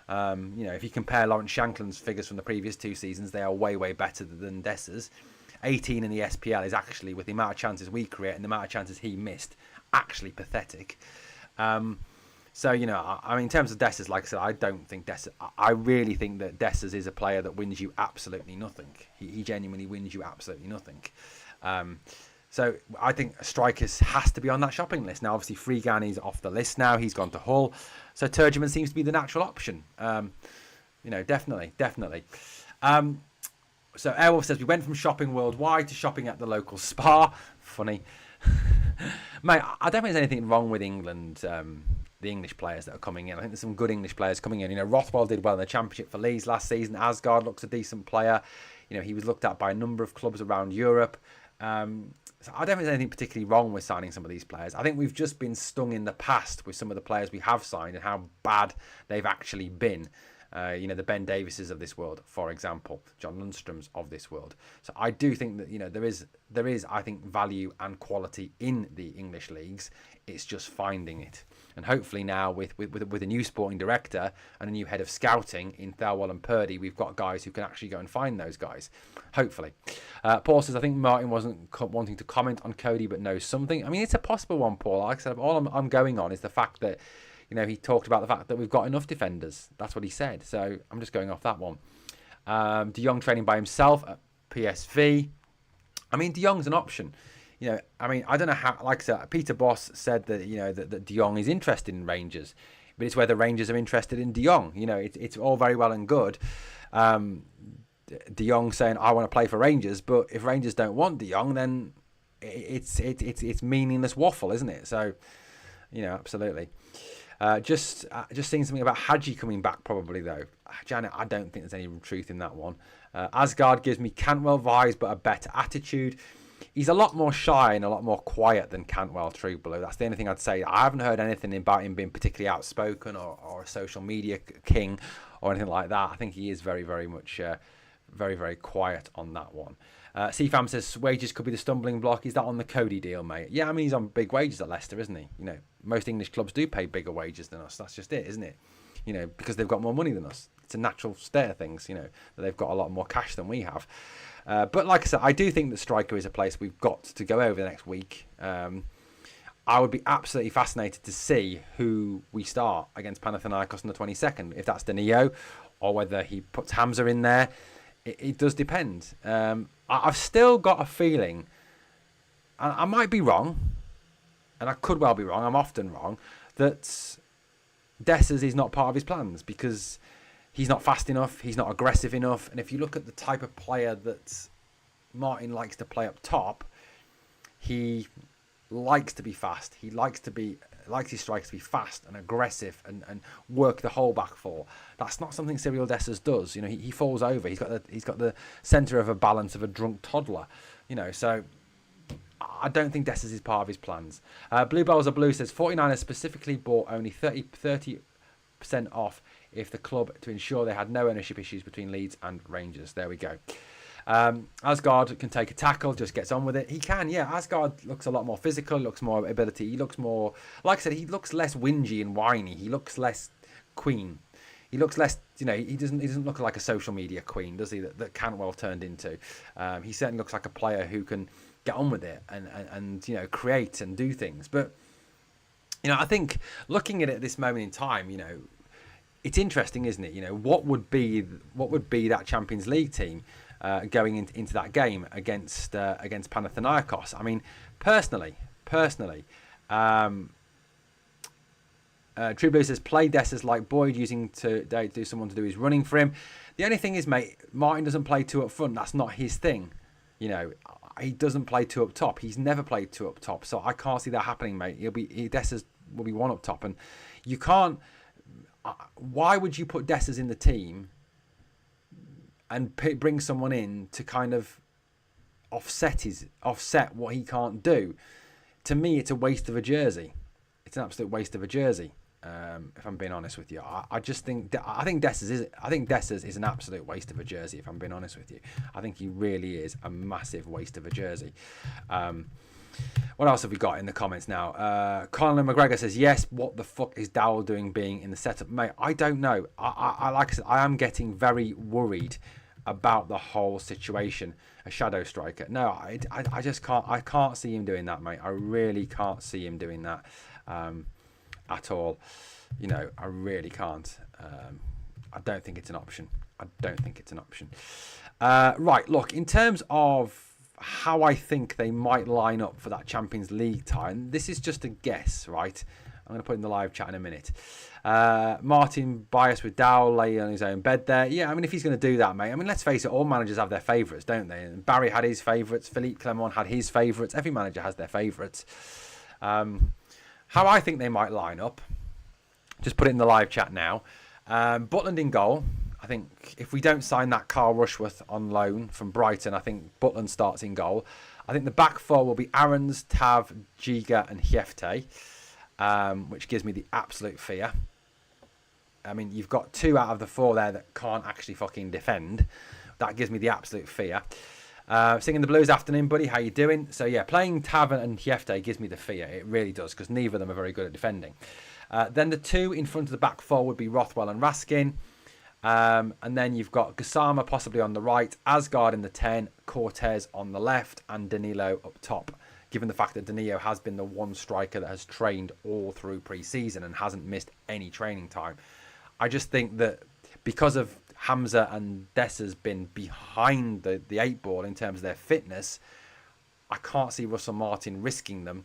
You know, if you compare Lawrence Shankland's figures from the previous 2 seasons, they are way, way better than Dessers. 18 in the SPL is actually, with the amount of chances we create and the amount of chances he missed, actually pathetic. So, you know, I mean, in terms of Dessers, like I said, I don't think Dessers... I really think that Dessers is a player that wins you absolutely nothing. He genuinely wins you absolutely nothing. So I think strikers has to be on that shopping list. Now, obviously, Freegan is off the list now. He's gone to Hull. So Turgeman seems to be the natural option. You know, definitely. So Airwolf says, we went from shopping worldwide to shopping at the local spa. Funny. Mate, I don't think there's anything wrong with England, the English players that are coming in. I think there's some good English players coming in. You know, Rothwell did well in the Championship for Leeds last season. Asgard looks a decent player. You know, he was looked at by a number of clubs around Europe. So I don't think there's anything particularly wrong with signing some of these players. I think we've just been stung in the past with some of the players we have signed and how bad they've actually been. You know, the Ben Davises of this world, for example, John Lundströms of this world. So I do think that, you know, there is, I think, value and quality in the English leagues. It's just finding it. And hopefully now with a new sporting director and a new head of scouting in Thelwell and Purdy, we've got guys who can actually go and find those guys. Hopefully. Paul says, I think Martin wasn't wanting to comment on Cody, but knows something. I mean, it's a possible one, Paul. Like I said, all I'm going on is the fact that, you know, he talked about the fact that we've got enough defenders. That's what he said. So I'm just going off that one. De Jong training by himself at PSV. I mean, De Jong's an option. You know, I mean, I don't know how, like I said, Peter Boss said that, you know, that De Jong is interested in Rangers, but it's whether Rangers are interested in De Jong. You know, it's all very well and good. De Jong saying, I want to play for Rangers, but if Rangers don't want De Jong, then it's meaningless waffle, isn't it? So, you know, absolutely. Just seeing something about Hadji coming back probably, though. Janet, I don't think there's any truth in that one. Asgard gives me Cantwell vibes, but a better attitude. He's a lot more shy and a lot more quiet than Cantwell, True Blue. That's the only thing I'd say. I haven't heard anything about him being particularly outspoken or a social media king or anything like that. I think he is very, very much very, very quiet on that one. CFAM says wages could be the stumbling block. Is that on the Cody deal, mate? Yeah, I mean, he's on big wages at Leicester, isn't he? You know, most English clubs do pay bigger wages than us. That's just it, isn't it? You know, because they've got more money than us. It's a natural state of things, you know, that they've got a lot more cash than we have. But like I said, I do think that striker is a place we've got to go over the next week. I would be absolutely fascinated to see who we start against Panathinaikos on the 22nd. If that's Danilo or whether he puts Hamza in there. It does depend. I've still got a feeling, and I might be wrong, and I could well be wrong, I'm often wrong, that Dessers is not part of his plans because he's not fast enough, he's not aggressive enough, and if you look at the type of player that Martin likes to play up top, he likes to be fast, he likes his strikers to be fast and aggressive and work the whole back four. That's not something Cyril Dessers does. You know, he falls over. He's got the centre of a balance of a drunk toddler. You know, so I don't think Dessers is part of his plans. Blue Bells are Blue says 49ers specifically bought only 30% off if the club to ensure they had no ownership issues between Leeds and Rangers. There we go. Asgard can take a tackle, just gets on with it. He can, yeah. Asgard looks a lot more physical, looks more ability. He looks more, like I said, he looks less whingy and whiny. He looks less queen. He looks less, you know, he doesn't look like a social media queen, does he, that Cantwell turned into. He certainly looks like a player who can get on with it and you know, create and do things. But, you know, I think looking at it at this moment in time, you know, it's interesting, isn't it? You know, what would be that Champions League team going into that game against Panathinaikos? I mean, personally, True Blue says play Dessers like Boyd using to do someone to do his running for him. The only thing is, mate, Martin doesn't play two up front. That's not his thing. You know, he doesn't play two up top. He's never played two up top, so I can't see that happening, mate. Dessers will be one up top, and you can't why would you put Dessers in the team and bring someone in to kind of offset what he can't do? To me, it's a waste of a jersey. It's an absolute waste of a jersey. If I'm being honest with you, I think Dessers is an absolute waste of a jersey. If I'm being honest with you, I think he really is a massive waste of a jersey. What else have we got in the comments now? Colin McGregor says, yes, what the fuck is Dowell doing being in the setup? Mate, I don't know. Like I said, I am getting very worried about the whole situation. A shadow striker. No, I just can't. I can't see him doing that, mate. I really can't see him doing that at all. You know, I really can't. I don't think it's an option. Right, look, in terms of how I think they might line up for that Champions League time, this is just a guess, right? I'm going to put in the live chat in a minute. Martin biased with Dowell laying on his own bed there. Yeah, I mean, if he's going to do that, mate, I mean, let's face it, all managers have their favourites, don't they? And Barry had his favourites. Philippe Clement had his favourites. Every manager has their favourites. How I think they might line up, just put it in the live chat now. Butland in goal. I think if we don't sign that Carl Rushworth on loan from Brighton, I think Butland starts in goal. I think the back four will be Aarons, Tav, Giga and Hjefte, which gives me the absolute fear. I mean, you've got 2 out of the 4 there that can't actually fucking defend. That gives me the absolute fear. Singing the blues afternoon, buddy. How you doing? So, yeah, playing Tav and Hjefte gives me the fear. It really does, because neither of them are very good at defending. Then the 2 in front of the back 4 would be Rothwell and Raskin. And then you've got Gassama possibly on the right, Asgard in the 10, Cortez on the left, and Danilo up top. Given the fact that Danilo has been the one striker that has trained all through pre-season and hasn't missed any training time. I just think that because of Hamza and Dessers been behind the 8 ball in terms of their fitness, I can't see Russell Martin risking them.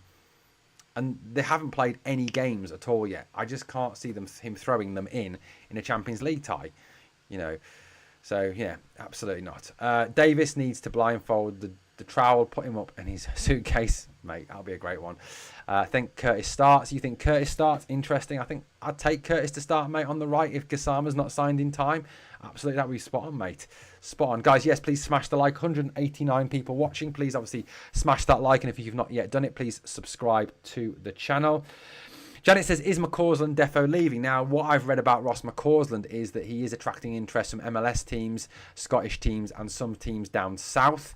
And they haven't played any games at all yet. I just can't see him throwing them in a Champions League tie, you know. So, yeah, absolutely not. Davis needs to blindfold the trowel, put him up in his suitcase. Mate, that'll be a great one. I think Curtis starts. You think Curtis starts? Interesting. I think I'd take Curtis to start, mate, on the right if Gassama's not signed in time. Absolutely, that would be spot on, mate. Spot on. Guys, yes, please smash the like. 189 people watching. Please, obviously, smash that like. And if you've not yet done it, please subscribe to the channel. Janet says, is McCausland defo leaving? Now, what I've read about Ross McCausland is that he is attracting interest from MLS teams, Scottish teams, and some teams down south.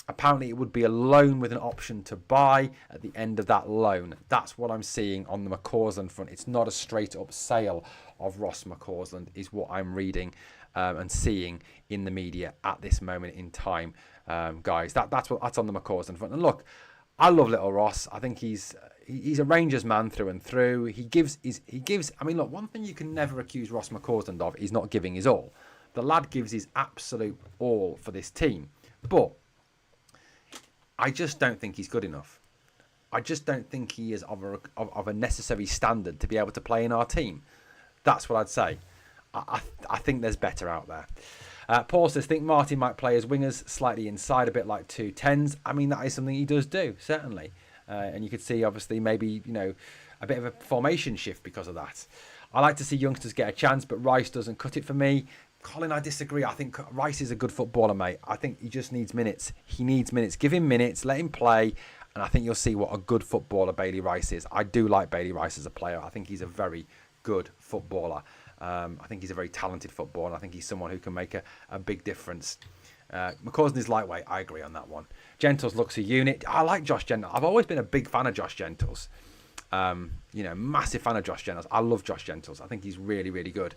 Apparently, it would be a loan with an option to buy at the end of that loan. That's what I'm seeing on the McCausland front. It's not a straight-up sale of Ross McCausland, is what I'm reading and seeing in the media at this moment in time, guys. That's on the McCausland front. And look, I love little Ross. I think he's a Rangers man through and through. He gives. I mean, look, one thing you can never accuse Ross McCausland of is not giving his all. The lad gives his absolute all for this team, but I just don't think he's good enough. I just don't think he is of a necessary standard to be able to play in our team. That's what I'd say. I think there's better out there. Paul says, think Martin might play as wingers, slightly inside, a bit like 2 10s. I mean, that is something he does do, certainly. And you could see, obviously, maybe, you know, a bit of a formation shift because of that. I like to see youngsters get a chance, but Rice doesn't cut it for me. Colin, I disagree. I think Rice is a good footballer, mate. I think he just needs minutes. He needs minutes. Give him minutes. Let him play. And I think you'll see what a good footballer Bailey Rice is. I do like Bailey Rice as a player. I think he's a very good footballer. I think he's a very talented footballer. I think he's someone who can make a big difference. McCausland is lightweight. I agree on that one. Gentles looks a unit. I like Josh Gentles. I've always been a big fan of Josh Gentles. You know, massive fan of Josh Gentles. I love Josh Gentles. I think he's really, really good.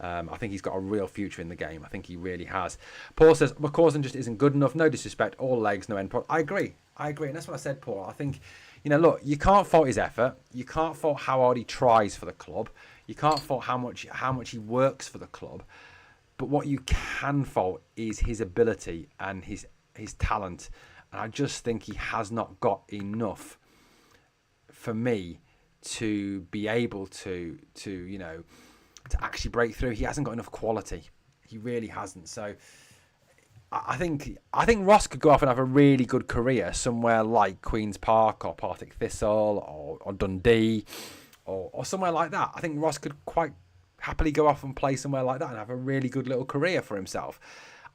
I think he's got a real future in the game. I think he really has. Paul says, McCausland just isn't good enough. No disrespect. All legs, no end product. I agree. And that's what I said, Paul. I think, you know, look, you can't fault his effort. You can't fault how hard he tries for the club. You can't fault how much he works for the club. But what you can fault is his ability and his talent. And I just think he has not got enough for me to be able to you know, to actually break through. He hasn't got enough quality. He really hasn't. So I think Ross could go off and have a really good career somewhere like Queen's Park or Partick Thistle or Dundee or somewhere like that. I think Ross could quite happily go off and play somewhere like that and have a really good little career for himself.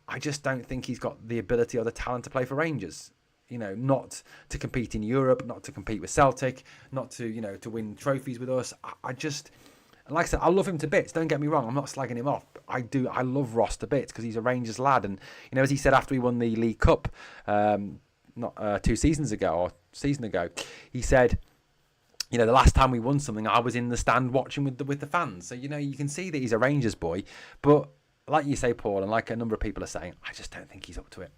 I just don't think he's got the ability or the talent to play for Rangers. Not to compete in Europe, not to compete with Celtic, not to, to win trophies with us. I just, like I said, I love him to bits. Don't get me wrong. I'm not slagging him off. I do. I love Ross to bits because he's a Rangers lad. And, as he said after he won the League Cup, not 2 seasons ago or season ago, he said, the last time we won something, I was in the stand watching with the fans. So, you can see that he's a Rangers boy. But like you say, Paul, and like a number of people are saying, I just don't think he's up to it.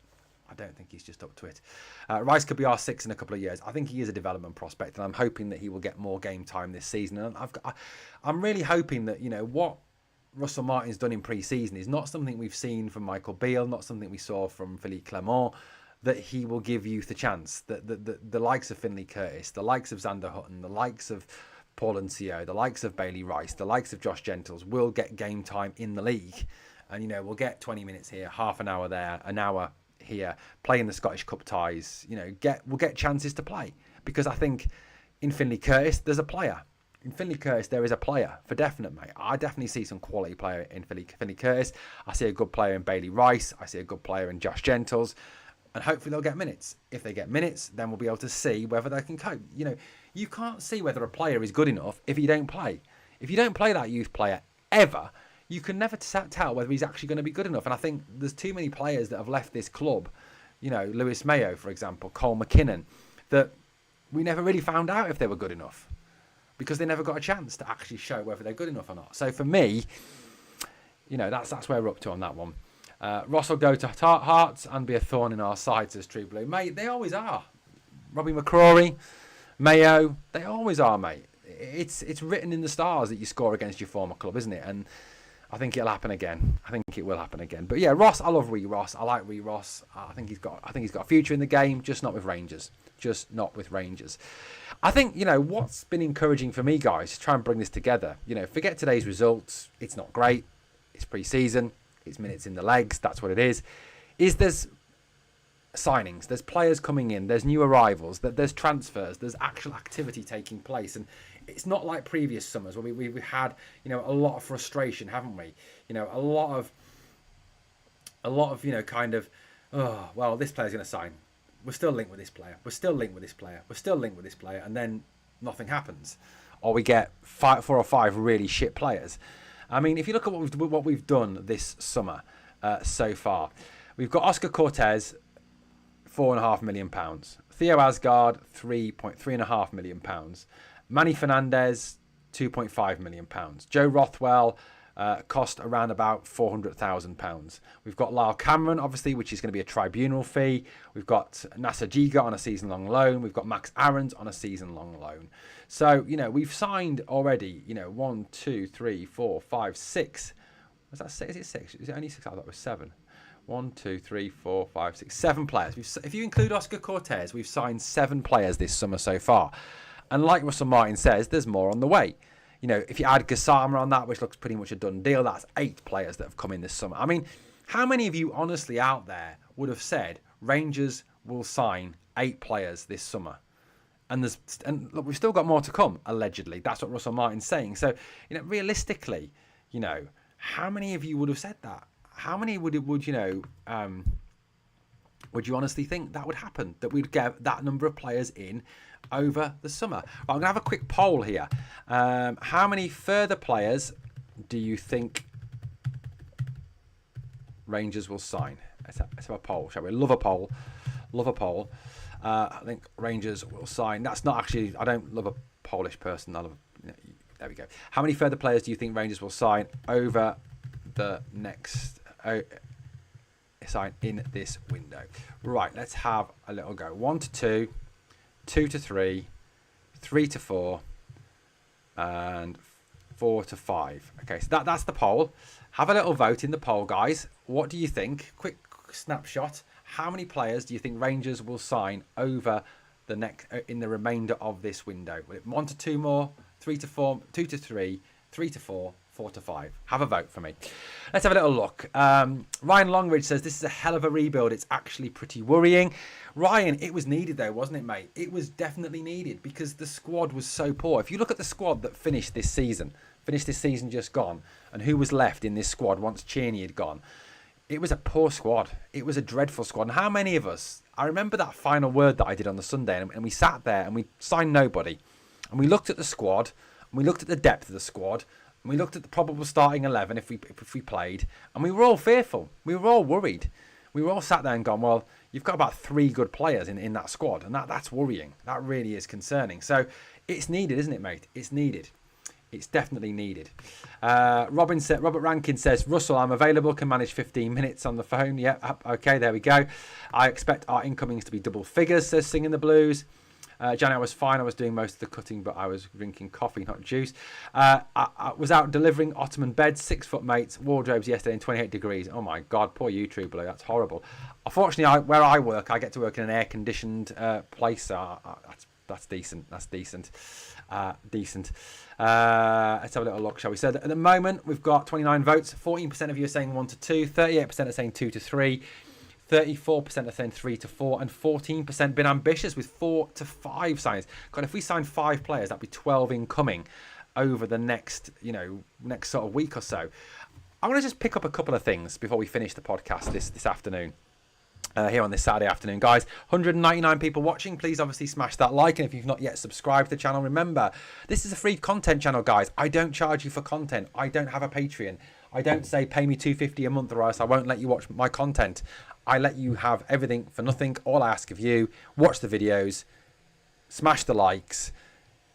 I don't think he's just up to it. Rice could be R6 in a couple of years. I think he is a development prospect, and I'm hoping that he will get more game time this season. And I'm really hoping that, what Russell Martin's done in pre-season is not something we've seen from Michael Beale, not something we saw from Philippe Clement, that he will give youth a chance. That the likes of Finlay Curtis, the likes of Xander Hutton, the likes of Paul Ncio, the likes of Bailey Rice, the likes of Josh Gentles will get game time in the league. And, we'll get 20 minutes here, half an hour there, an hour here, playing the Scottish Cup ties, we'll get chances to play. Because I think in Finlay Curtis, there's a player. In Finlay Curtis, there is a player for definite, mate. I definitely see some quality player in Finlay Curtis. I see a good player in Bailey Rice. I see a good player in Josh Gentles. And hopefully they'll get minutes. If they get minutes, then we'll be able to see whether they can cope. You can't see whether a player is good enough if you don't play. If you don't play that youth player ever, you can never tell whether he's actually going to be good enough. And I think there's too many players that have left this club, Lewis Mayo, for example, Cole McKinnon, that we never really found out if they were good enough because they never got a chance to actually show whether they're good enough or not. So for me, that's where we're up to on that one. Ross will go to Hearts and be a thorn in our side, says True Blue. Mate, they always are. Robbie McCrory, Mayo, they always are, mate. It's written in the stars that you score against your former club, isn't it? And I think it'll happen again. I think it will happen again. But yeah, Ross, I love Wee Ross. I like Wee Ross. I think he's got a future in the game, just not with Rangers. Just not with Rangers. I think, what's been encouraging for me, guys, to try and bring this together. Forget today's results. It's not great. It's pre-season. It's minutes in the legs. That's what it is. There's signings. There's players coming in. There's new arrivals. There's transfers. There's actual activity taking place. And it's not like previous summers where we've had, a lot of frustration, haven't we? A lot of, kind of, oh, well, this player's going to sign. We're still linked with this player. We're still linked with this player. We're still linked with this player. And then nothing happens. Or we get 4 or 5 really shit players. I mean, if you look at what we've done this summer so far, we've got Oscar Cortez, £4.5 million. Theo Asgard, £3.5 million. Manny Fernandez, £2.5 million. Joe Rothwell cost around about £400,000. We've got Lyle Cameron, obviously, which is going to be a tribunal fee. We've got Nasser Giga on a season-long loan. We've got Max Aarons on a season-long loan. So, we've signed already, 1, 2, 3, 4, 5, 6. Was that 6? Is it 6? Is it only 6? I thought it was 7. 1, 2, 3, 4, 5, 6, 7 players. If you include Oscar Cortez, we've signed 7 players this summer so far. And like Russell Martin says, there's more on the way. If you add Gassama on that, which looks pretty much a done deal, that's 8 players that have come in this summer. I mean, how many of you honestly out there would have said Rangers will sign 8 players this summer? And look, we've still got more to come, allegedly. That's what Russell Martin's saying. So, realistically, how many of you would have said that? How many would you honestly think that would happen? That we'd get that number of players in over the summer? Right, I'm going to have a quick poll here. How many further players do you think Rangers will sign? Let's have a poll, shall we? Love a poll. I think Rangers will sign. That's not actually, I don't love a Polish person. I love, there we go. How many further players do you think Rangers will sign over the next sign in this window? Right, let's have a little go. 1 to 2, 2 to 3, 3 to 4, and 4 to 5. Okay, so that's the poll. Have a little vote in the poll, guys. What do you think? Quick snapshot. How many players do you think Rangers will sign over the next in the remainder of this window? 1 to 2 more, 3 to 4, 2 to 3, 3 to 4, 4 to 5. Have a vote for me. Let's have a little look. Ryan Longridge says, this is a hell of a rebuild. It's actually pretty worrying. Ryan, it was needed though, wasn't it, mate? It was definitely needed because the squad was so poor. If you look at the squad that finished this season just gone, and who was left in this squad once Cheney had gone, it was a poor squad. It was a dreadful squad. And how many of us, I remember that final word that I did on the Sunday, and we sat there and we signed nobody. And we looked at the squad, and we looked at the depth of the squad, and we looked at the probable starting 11 if we played, and we were all fearful. We were all worried. We were all sat there and gone, well, you've got about 3 good players in that squad, and that's worrying. That really is concerning. So it's needed, isn't it, mate? It's needed. It's definitely needed. Robert Rankin says, Russell, I'm available, can manage 15 minutes on the phone. Yeah, okay, there we go. I expect our incomings to be double figures, says Singing the Blues. Johnny, I was fine. I was doing most of the cutting, but I was drinking coffee, not juice. I was out delivering Ottoman beds, 6-foot mates, wardrobes yesterday in 28 degrees. Oh my God, poor you, True Blue. That's horrible. Unfortunately, where I work, I get to work in an air-conditioned place. So that's decent. That's decent. Decent. Let's have a little look, shall we? So at the moment, we've got 29 votes. 14% of you are saying 1 to 2. 38% are saying 2 to 3. 34% are saying 3 to 4, and 14% been ambitious with 4 to 5 signs. God, if we sign 5 players, that'd be 12 incoming over the next sort of week or so. I'm going to just pick up a couple of things before we finish the podcast this afternoon. Here on this Saturday afternoon, guys. 199 people watching. Please obviously smash that like, and if you've not yet subscribed to the channel, remember, this is a free content channel, guys. I don't charge you for content. I don't have a Patreon. I don't say pay me $2.50 a month or else I won't let you watch my content. I let you have everything for nothing. All I ask of you, watch the videos, smash the likes,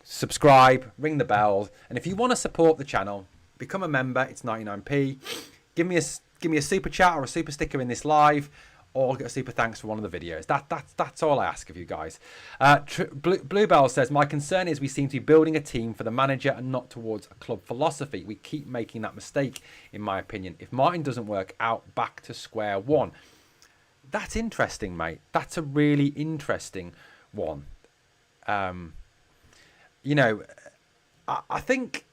subscribe, ring the bell, and if you want to support the channel, become a member. It's 99p. Give me a super chat or a super sticker in this live, or get a super thanks for one of the videos. That's all I ask of you guys. Bluebell says, my concern is we seem to be building a team for the manager and not towards a club philosophy. We keep making that mistake, in my opinion. If Martin doesn't work out, back to square one. That's interesting, mate. That's a really interesting one. I think,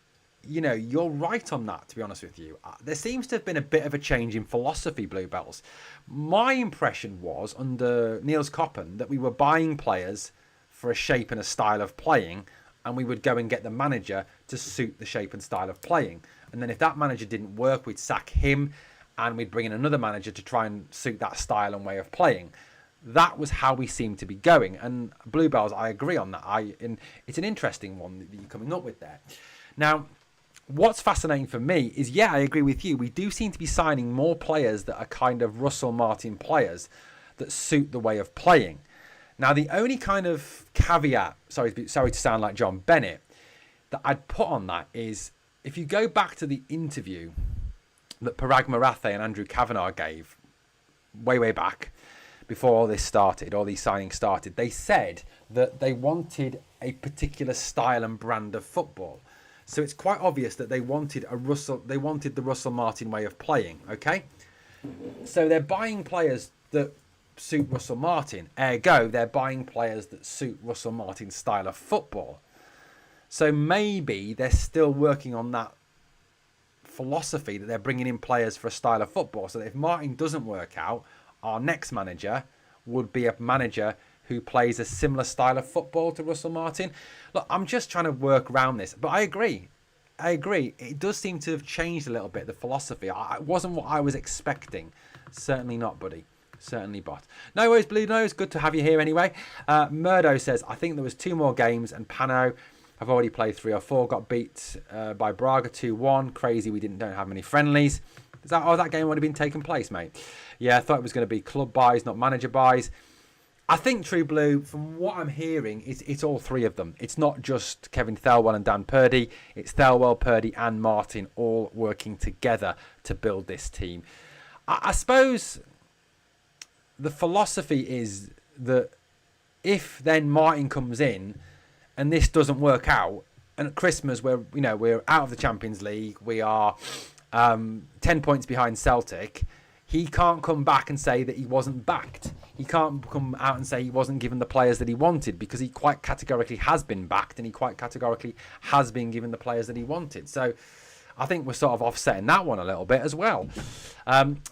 you're right on that, to be honest with you. There seems to have been a bit of a change in philosophy, Bluebells. My impression was, under Niels Koppen, that we were buying players for a shape and a style of playing, and we would go and get the manager to suit the shape and style of playing. And then if that manager didn't work, we'd sack him, and we'd bring in another manager to try and suit that style and way of playing. That was how we seemed to be going. And Bluebells, I agree on that. It's an interesting one that you're coming up with there. Now, what's fascinating for me is, I agree with you. We do seem to be signing more players that are kind of Russell Martin players that suit the way of playing. Now, the only kind of caveat, sorry to sound like John Bennett, that I'd put on that is, if you go back to the interview that Parag Marathe and Andrew Kavanagh gave way back, before all this started, all these signings started, they said that they wanted a particular style and brand of football. So it's quite obvious that they wanted the Russell Martin way of playing, okay? So they're buying players that suit Russell Martin. Ergo, they're buying players that suit Russell Martin's style of football. So maybe they're still working on that philosophy, that they're bringing in players for a style of football. So that if Martin doesn't work out, our next manager would be a manager who plays a similar style of football to Russell Martin. Look, I'm just trying to work around this, but I agree. It does seem to have changed a little bit, the philosophy. It wasn't what I was expecting. Certainly not, buddy. Certainly not. No worries, Blue Nose. Good to have you here anyway. Murdo says, I think there was 2 more games and Pano have already played 3 or 4. Got beat by Braga 2-1. Crazy we don't have many friendlies. That game already been taken place, mate? Yeah, I thought it was going to be club buys, not manager buys. I think, True Blue, from what I'm hearing, it's all 3 of them. It's not just Kevin Thelwell and Dan Purdy. It's Thelwell, Purdy and Martin all working together to build this team. I suppose the philosophy is that if then Martin comes in and this doesn't work out, and at Christmas we're out of the Champions League, we are 10 points behind Celtic, he can't come back and say that he wasn't backed. He can't come out and say he wasn't given the players that he wanted, because he quite categorically has been backed and he quite categorically has been given the players that he wanted. So I think we're sort of offsetting that one a little bit as well.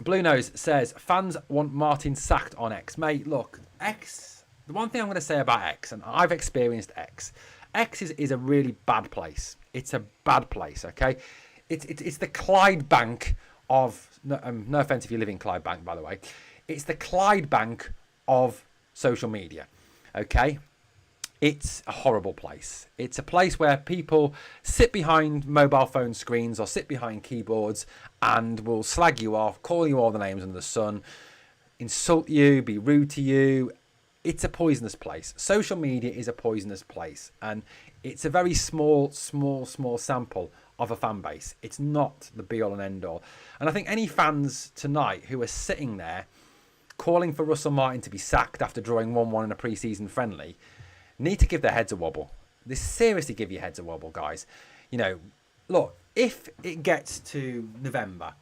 Blue Nose says, fans want Martin sacked on X. Mate, look, X, the one thing I'm going to say about X, and I've experienced X is a really bad place. It's a bad place, okay? It's the Clydebank of, no offence if you live in Clydebank, by the way. It's the Clydebank of social media, okay? It's a horrible place. It's a place where people sit behind mobile phone screens or sit behind keyboards and will slag you off, call you all the names under the sun, insult you, be rude to you. It's a poisonous place. Social media is a poisonous place, and it's a very small sample of a fan base. It's not the be all and end all. And I think any fans tonight who are sitting there calling for Russell Martin to be sacked after drawing 1-1 in a pre-season friendly need to give their heads a wobble. They seriously give your heads a wobble, guys. You know, look, if it gets to November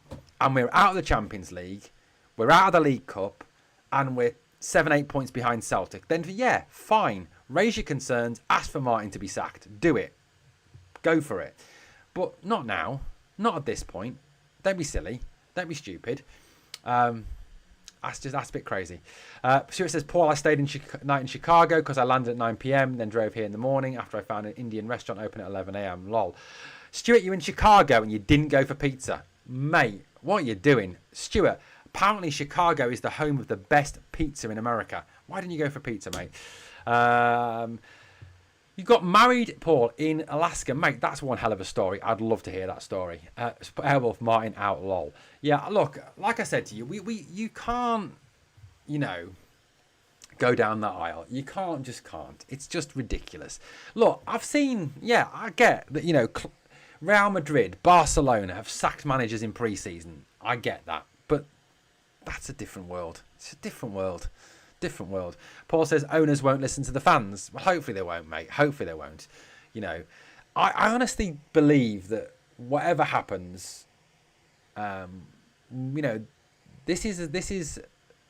and we're out of the Champions League, we're out of the League Cup, and we're 7-8 points behind Celtic, then yeah, fine. Raise your concerns, ask for Martin to be sacked. Do it. Go for it. But not now. Not at this point. Don't be silly. Don't be stupid. That's a bit crazy. Stuart says, Paul, I stayed night in Chicago because I landed at 9 p.m, then drove here in the morning after I found an Indian restaurant open at 11 a.m. Lol. Stuart, you're in Chicago and you didn't go for pizza. Mate, what are you doing? Stuart, apparently Chicago is the home of the best pizza in America. Why didn't you go for pizza, mate? You got married, Paul, in Alaska. Mate, that's one hell of a story. I'd love to hear that story. Airwolf Martin out, lol. Yeah, look, like I said to you, you can't, you know, go down that aisle. You can't. It's just ridiculous. Look, I've seen, yeah, I get that, you know, Real Madrid, Barcelona have sacked managers in pre-season. I get that. But that's a different world. It's a different world. Different world. Paul says owners won't listen to the fans. Well, hopefully they won't, mate. Hopefully they won't. You know, I honestly believe that whatever happens, you know, this is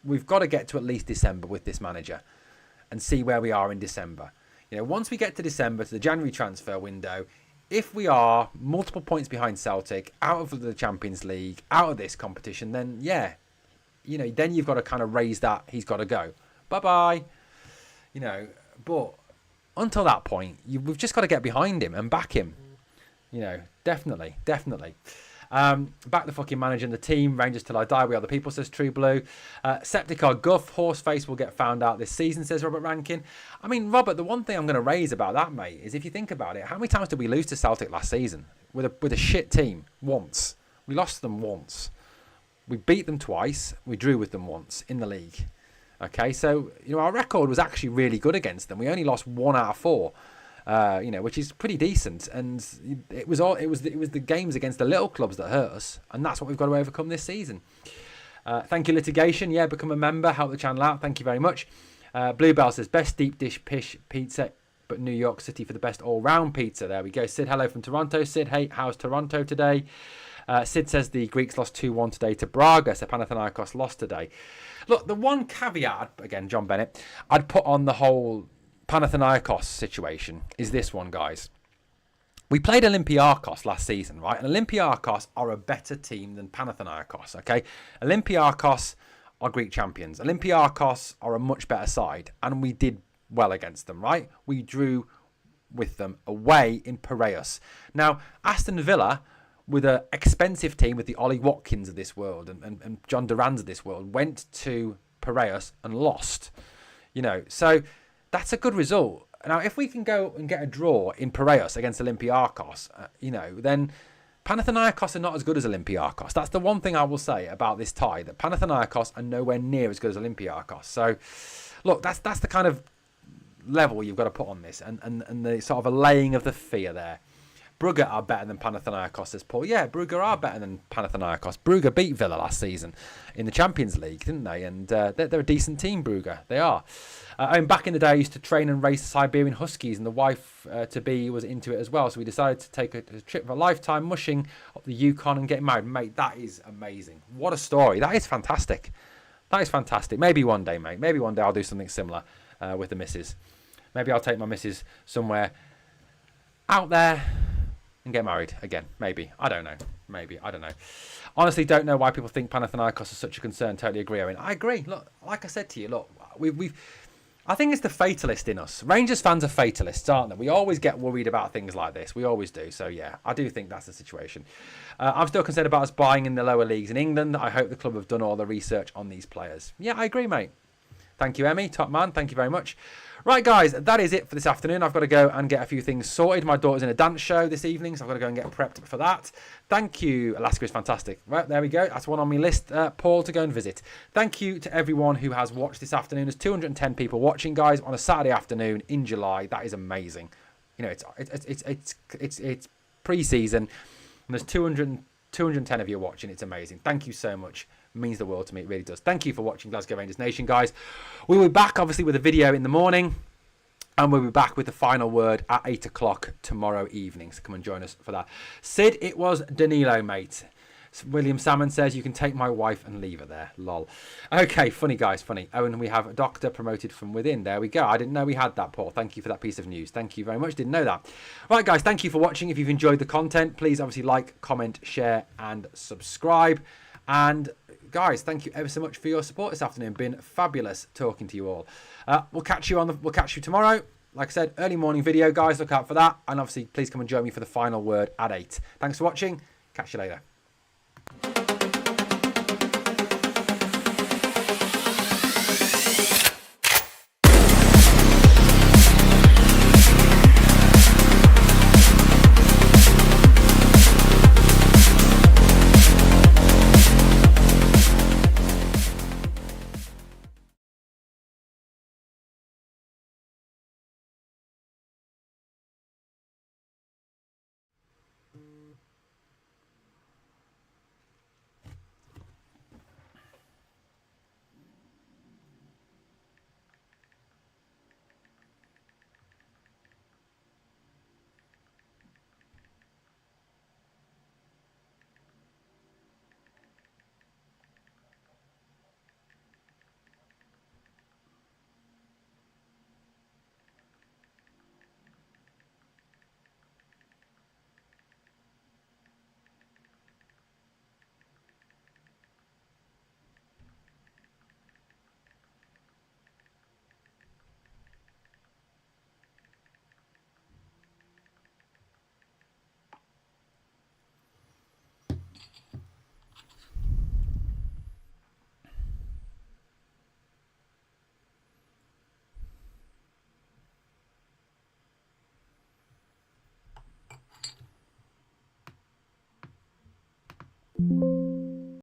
we've got to get to at least December with this manager and see where we are in December. You know, once we get to December, to the January transfer window, if we are multiple points behind Celtic, out of the Champions League, out of this competition, then yeah, you know, then you've got to kind of raise that he's got to go. Bye-bye. You know, but until that point, we've just got to get behind him and back him. You know, definitely. Back the fucking manager and the team. Rangers till I die. We are the people, says True Blue. Septicar Guff, Horseface will get found out this season, says Robert Rankin. I mean, Robert, the one thing I'm going to raise about that, mate, is if you think about it, how many times did we lose to Celtic last season? With a shit team? Once. We lost them once. We beat them twice. We drew with them once in the league. Okay, so you know our record was actually really good against them. We only lost 1 out of 4, you know, which is pretty decent. And it was the games against the little clubs that hurt us, and that's what we've got to overcome this season. Thank you, Litigation. Yeah, become a member, help the channel out. Thank you very much. Bluebell says best deep dish pish pizza, but New York City for the best all round pizza. There we go. Sid, hello from Toronto. Sid, hey, how's Toronto today? Sid says the Greeks lost 2-1 today to Braga, so Panathinaikos lost today. Look, the one caveat, again, John Bennett, I'd put on the whole Panathinaikos situation is this one, guys. We played Olympiakos last season, right? And Olympiakos are a better team than Panathinaikos, okay? Olympiakos are Greek champions. Olympiakos are a much better side, and we did well against them, right? We drew with them away in Piraeus. Now, Aston Villa, with an expensive team with the Ollie Watkins of this world and John Duran's of this world, went to Piraeus and lost. You know, so that's a good result. Now, if we can go and get a draw in Piraeus against Olympiakos, you know, then Panathinaikos are not as good as Olympiakos. That's the one thing I will say about this tie, that Panathinaikos are nowhere near as good as Olympiakos. So, look, that's the kind of level you've got to put on this and the sort of a laying of the fear there. Brugge are better than Panathinaikos, says Paul. Yeah, Brugge are better than Panathinaikos. Brugge beat Villa last season in the Champions League, didn't they? And they're a decent team, Brugge. They are. I mean, back in the day, I used to train and race Siberian Huskies, and the wife-to-be was into it as well. So we decided to take a trip of a lifetime, mushing up the Yukon and getting married. Mate, that is amazing. What a story. That is fantastic. That is fantastic. Maybe one day, mate. Maybe one day I'll do something similar with the missus. Maybe I'll take my missus somewhere out there, and get married again. Maybe. I don't know. Maybe. I don't know. Honestly, don't know why people think Panathinaikos is such a concern. Totally agree, Owen. I agree. Look, like I said to you, look, I think it's the fatalist in us. Rangers fans are fatalists, aren't they? We always get worried about things like this. We always do. So, yeah, I do think that's the situation. I'm still concerned about us buying in the lower leagues in England. I hope the club have done all the research on these players. Yeah, I agree, mate. Thank you, Emmy. Top man. Thank you very much. Right, guys, that is it for this afternoon. I've got to go and get a few things sorted. My daughter's in a dance show this evening, so I've got to go and get prepped for that. Thank you. Alaska is fantastic. Right, there we go. That's one on my list, Paul, to go and visit. Thank you to everyone who has watched this afternoon. There's 210 people watching, guys, on a Saturday afternoon in July. That is amazing. You know, it's pre-season, and there's 210 of you watching. It's amazing. Thank you so much. It means the world to me. It really does. Thank you for watching Glasgow Rangers Nation, guys. We'll be back, obviously, with a video in the morning. And we'll be back with the final word at 8 o'clock tomorrow evening. So come and join us for that. Sid, it was Danilo, mate. William Salmon says, you can take my wife and leave her there. Lol. Okay, funny, guys, funny. Oh, and we have a doctor promoted from within. There we go. I didn't know we had that, Paul. Thank you for that piece of news. Thank you very much. Didn't know that. Right, guys, thank you for watching. If you've enjoyed the content, please obviously like, comment, share, and subscribe. And guys, thank you ever so much for your support this afternoon. Been fabulous talking to you all. We'll catch you tomorrow. Like I said, early morning video, guys. Look out for that. And obviously, please come and join me for the final word at 8. Thanks for watching. Catch you later.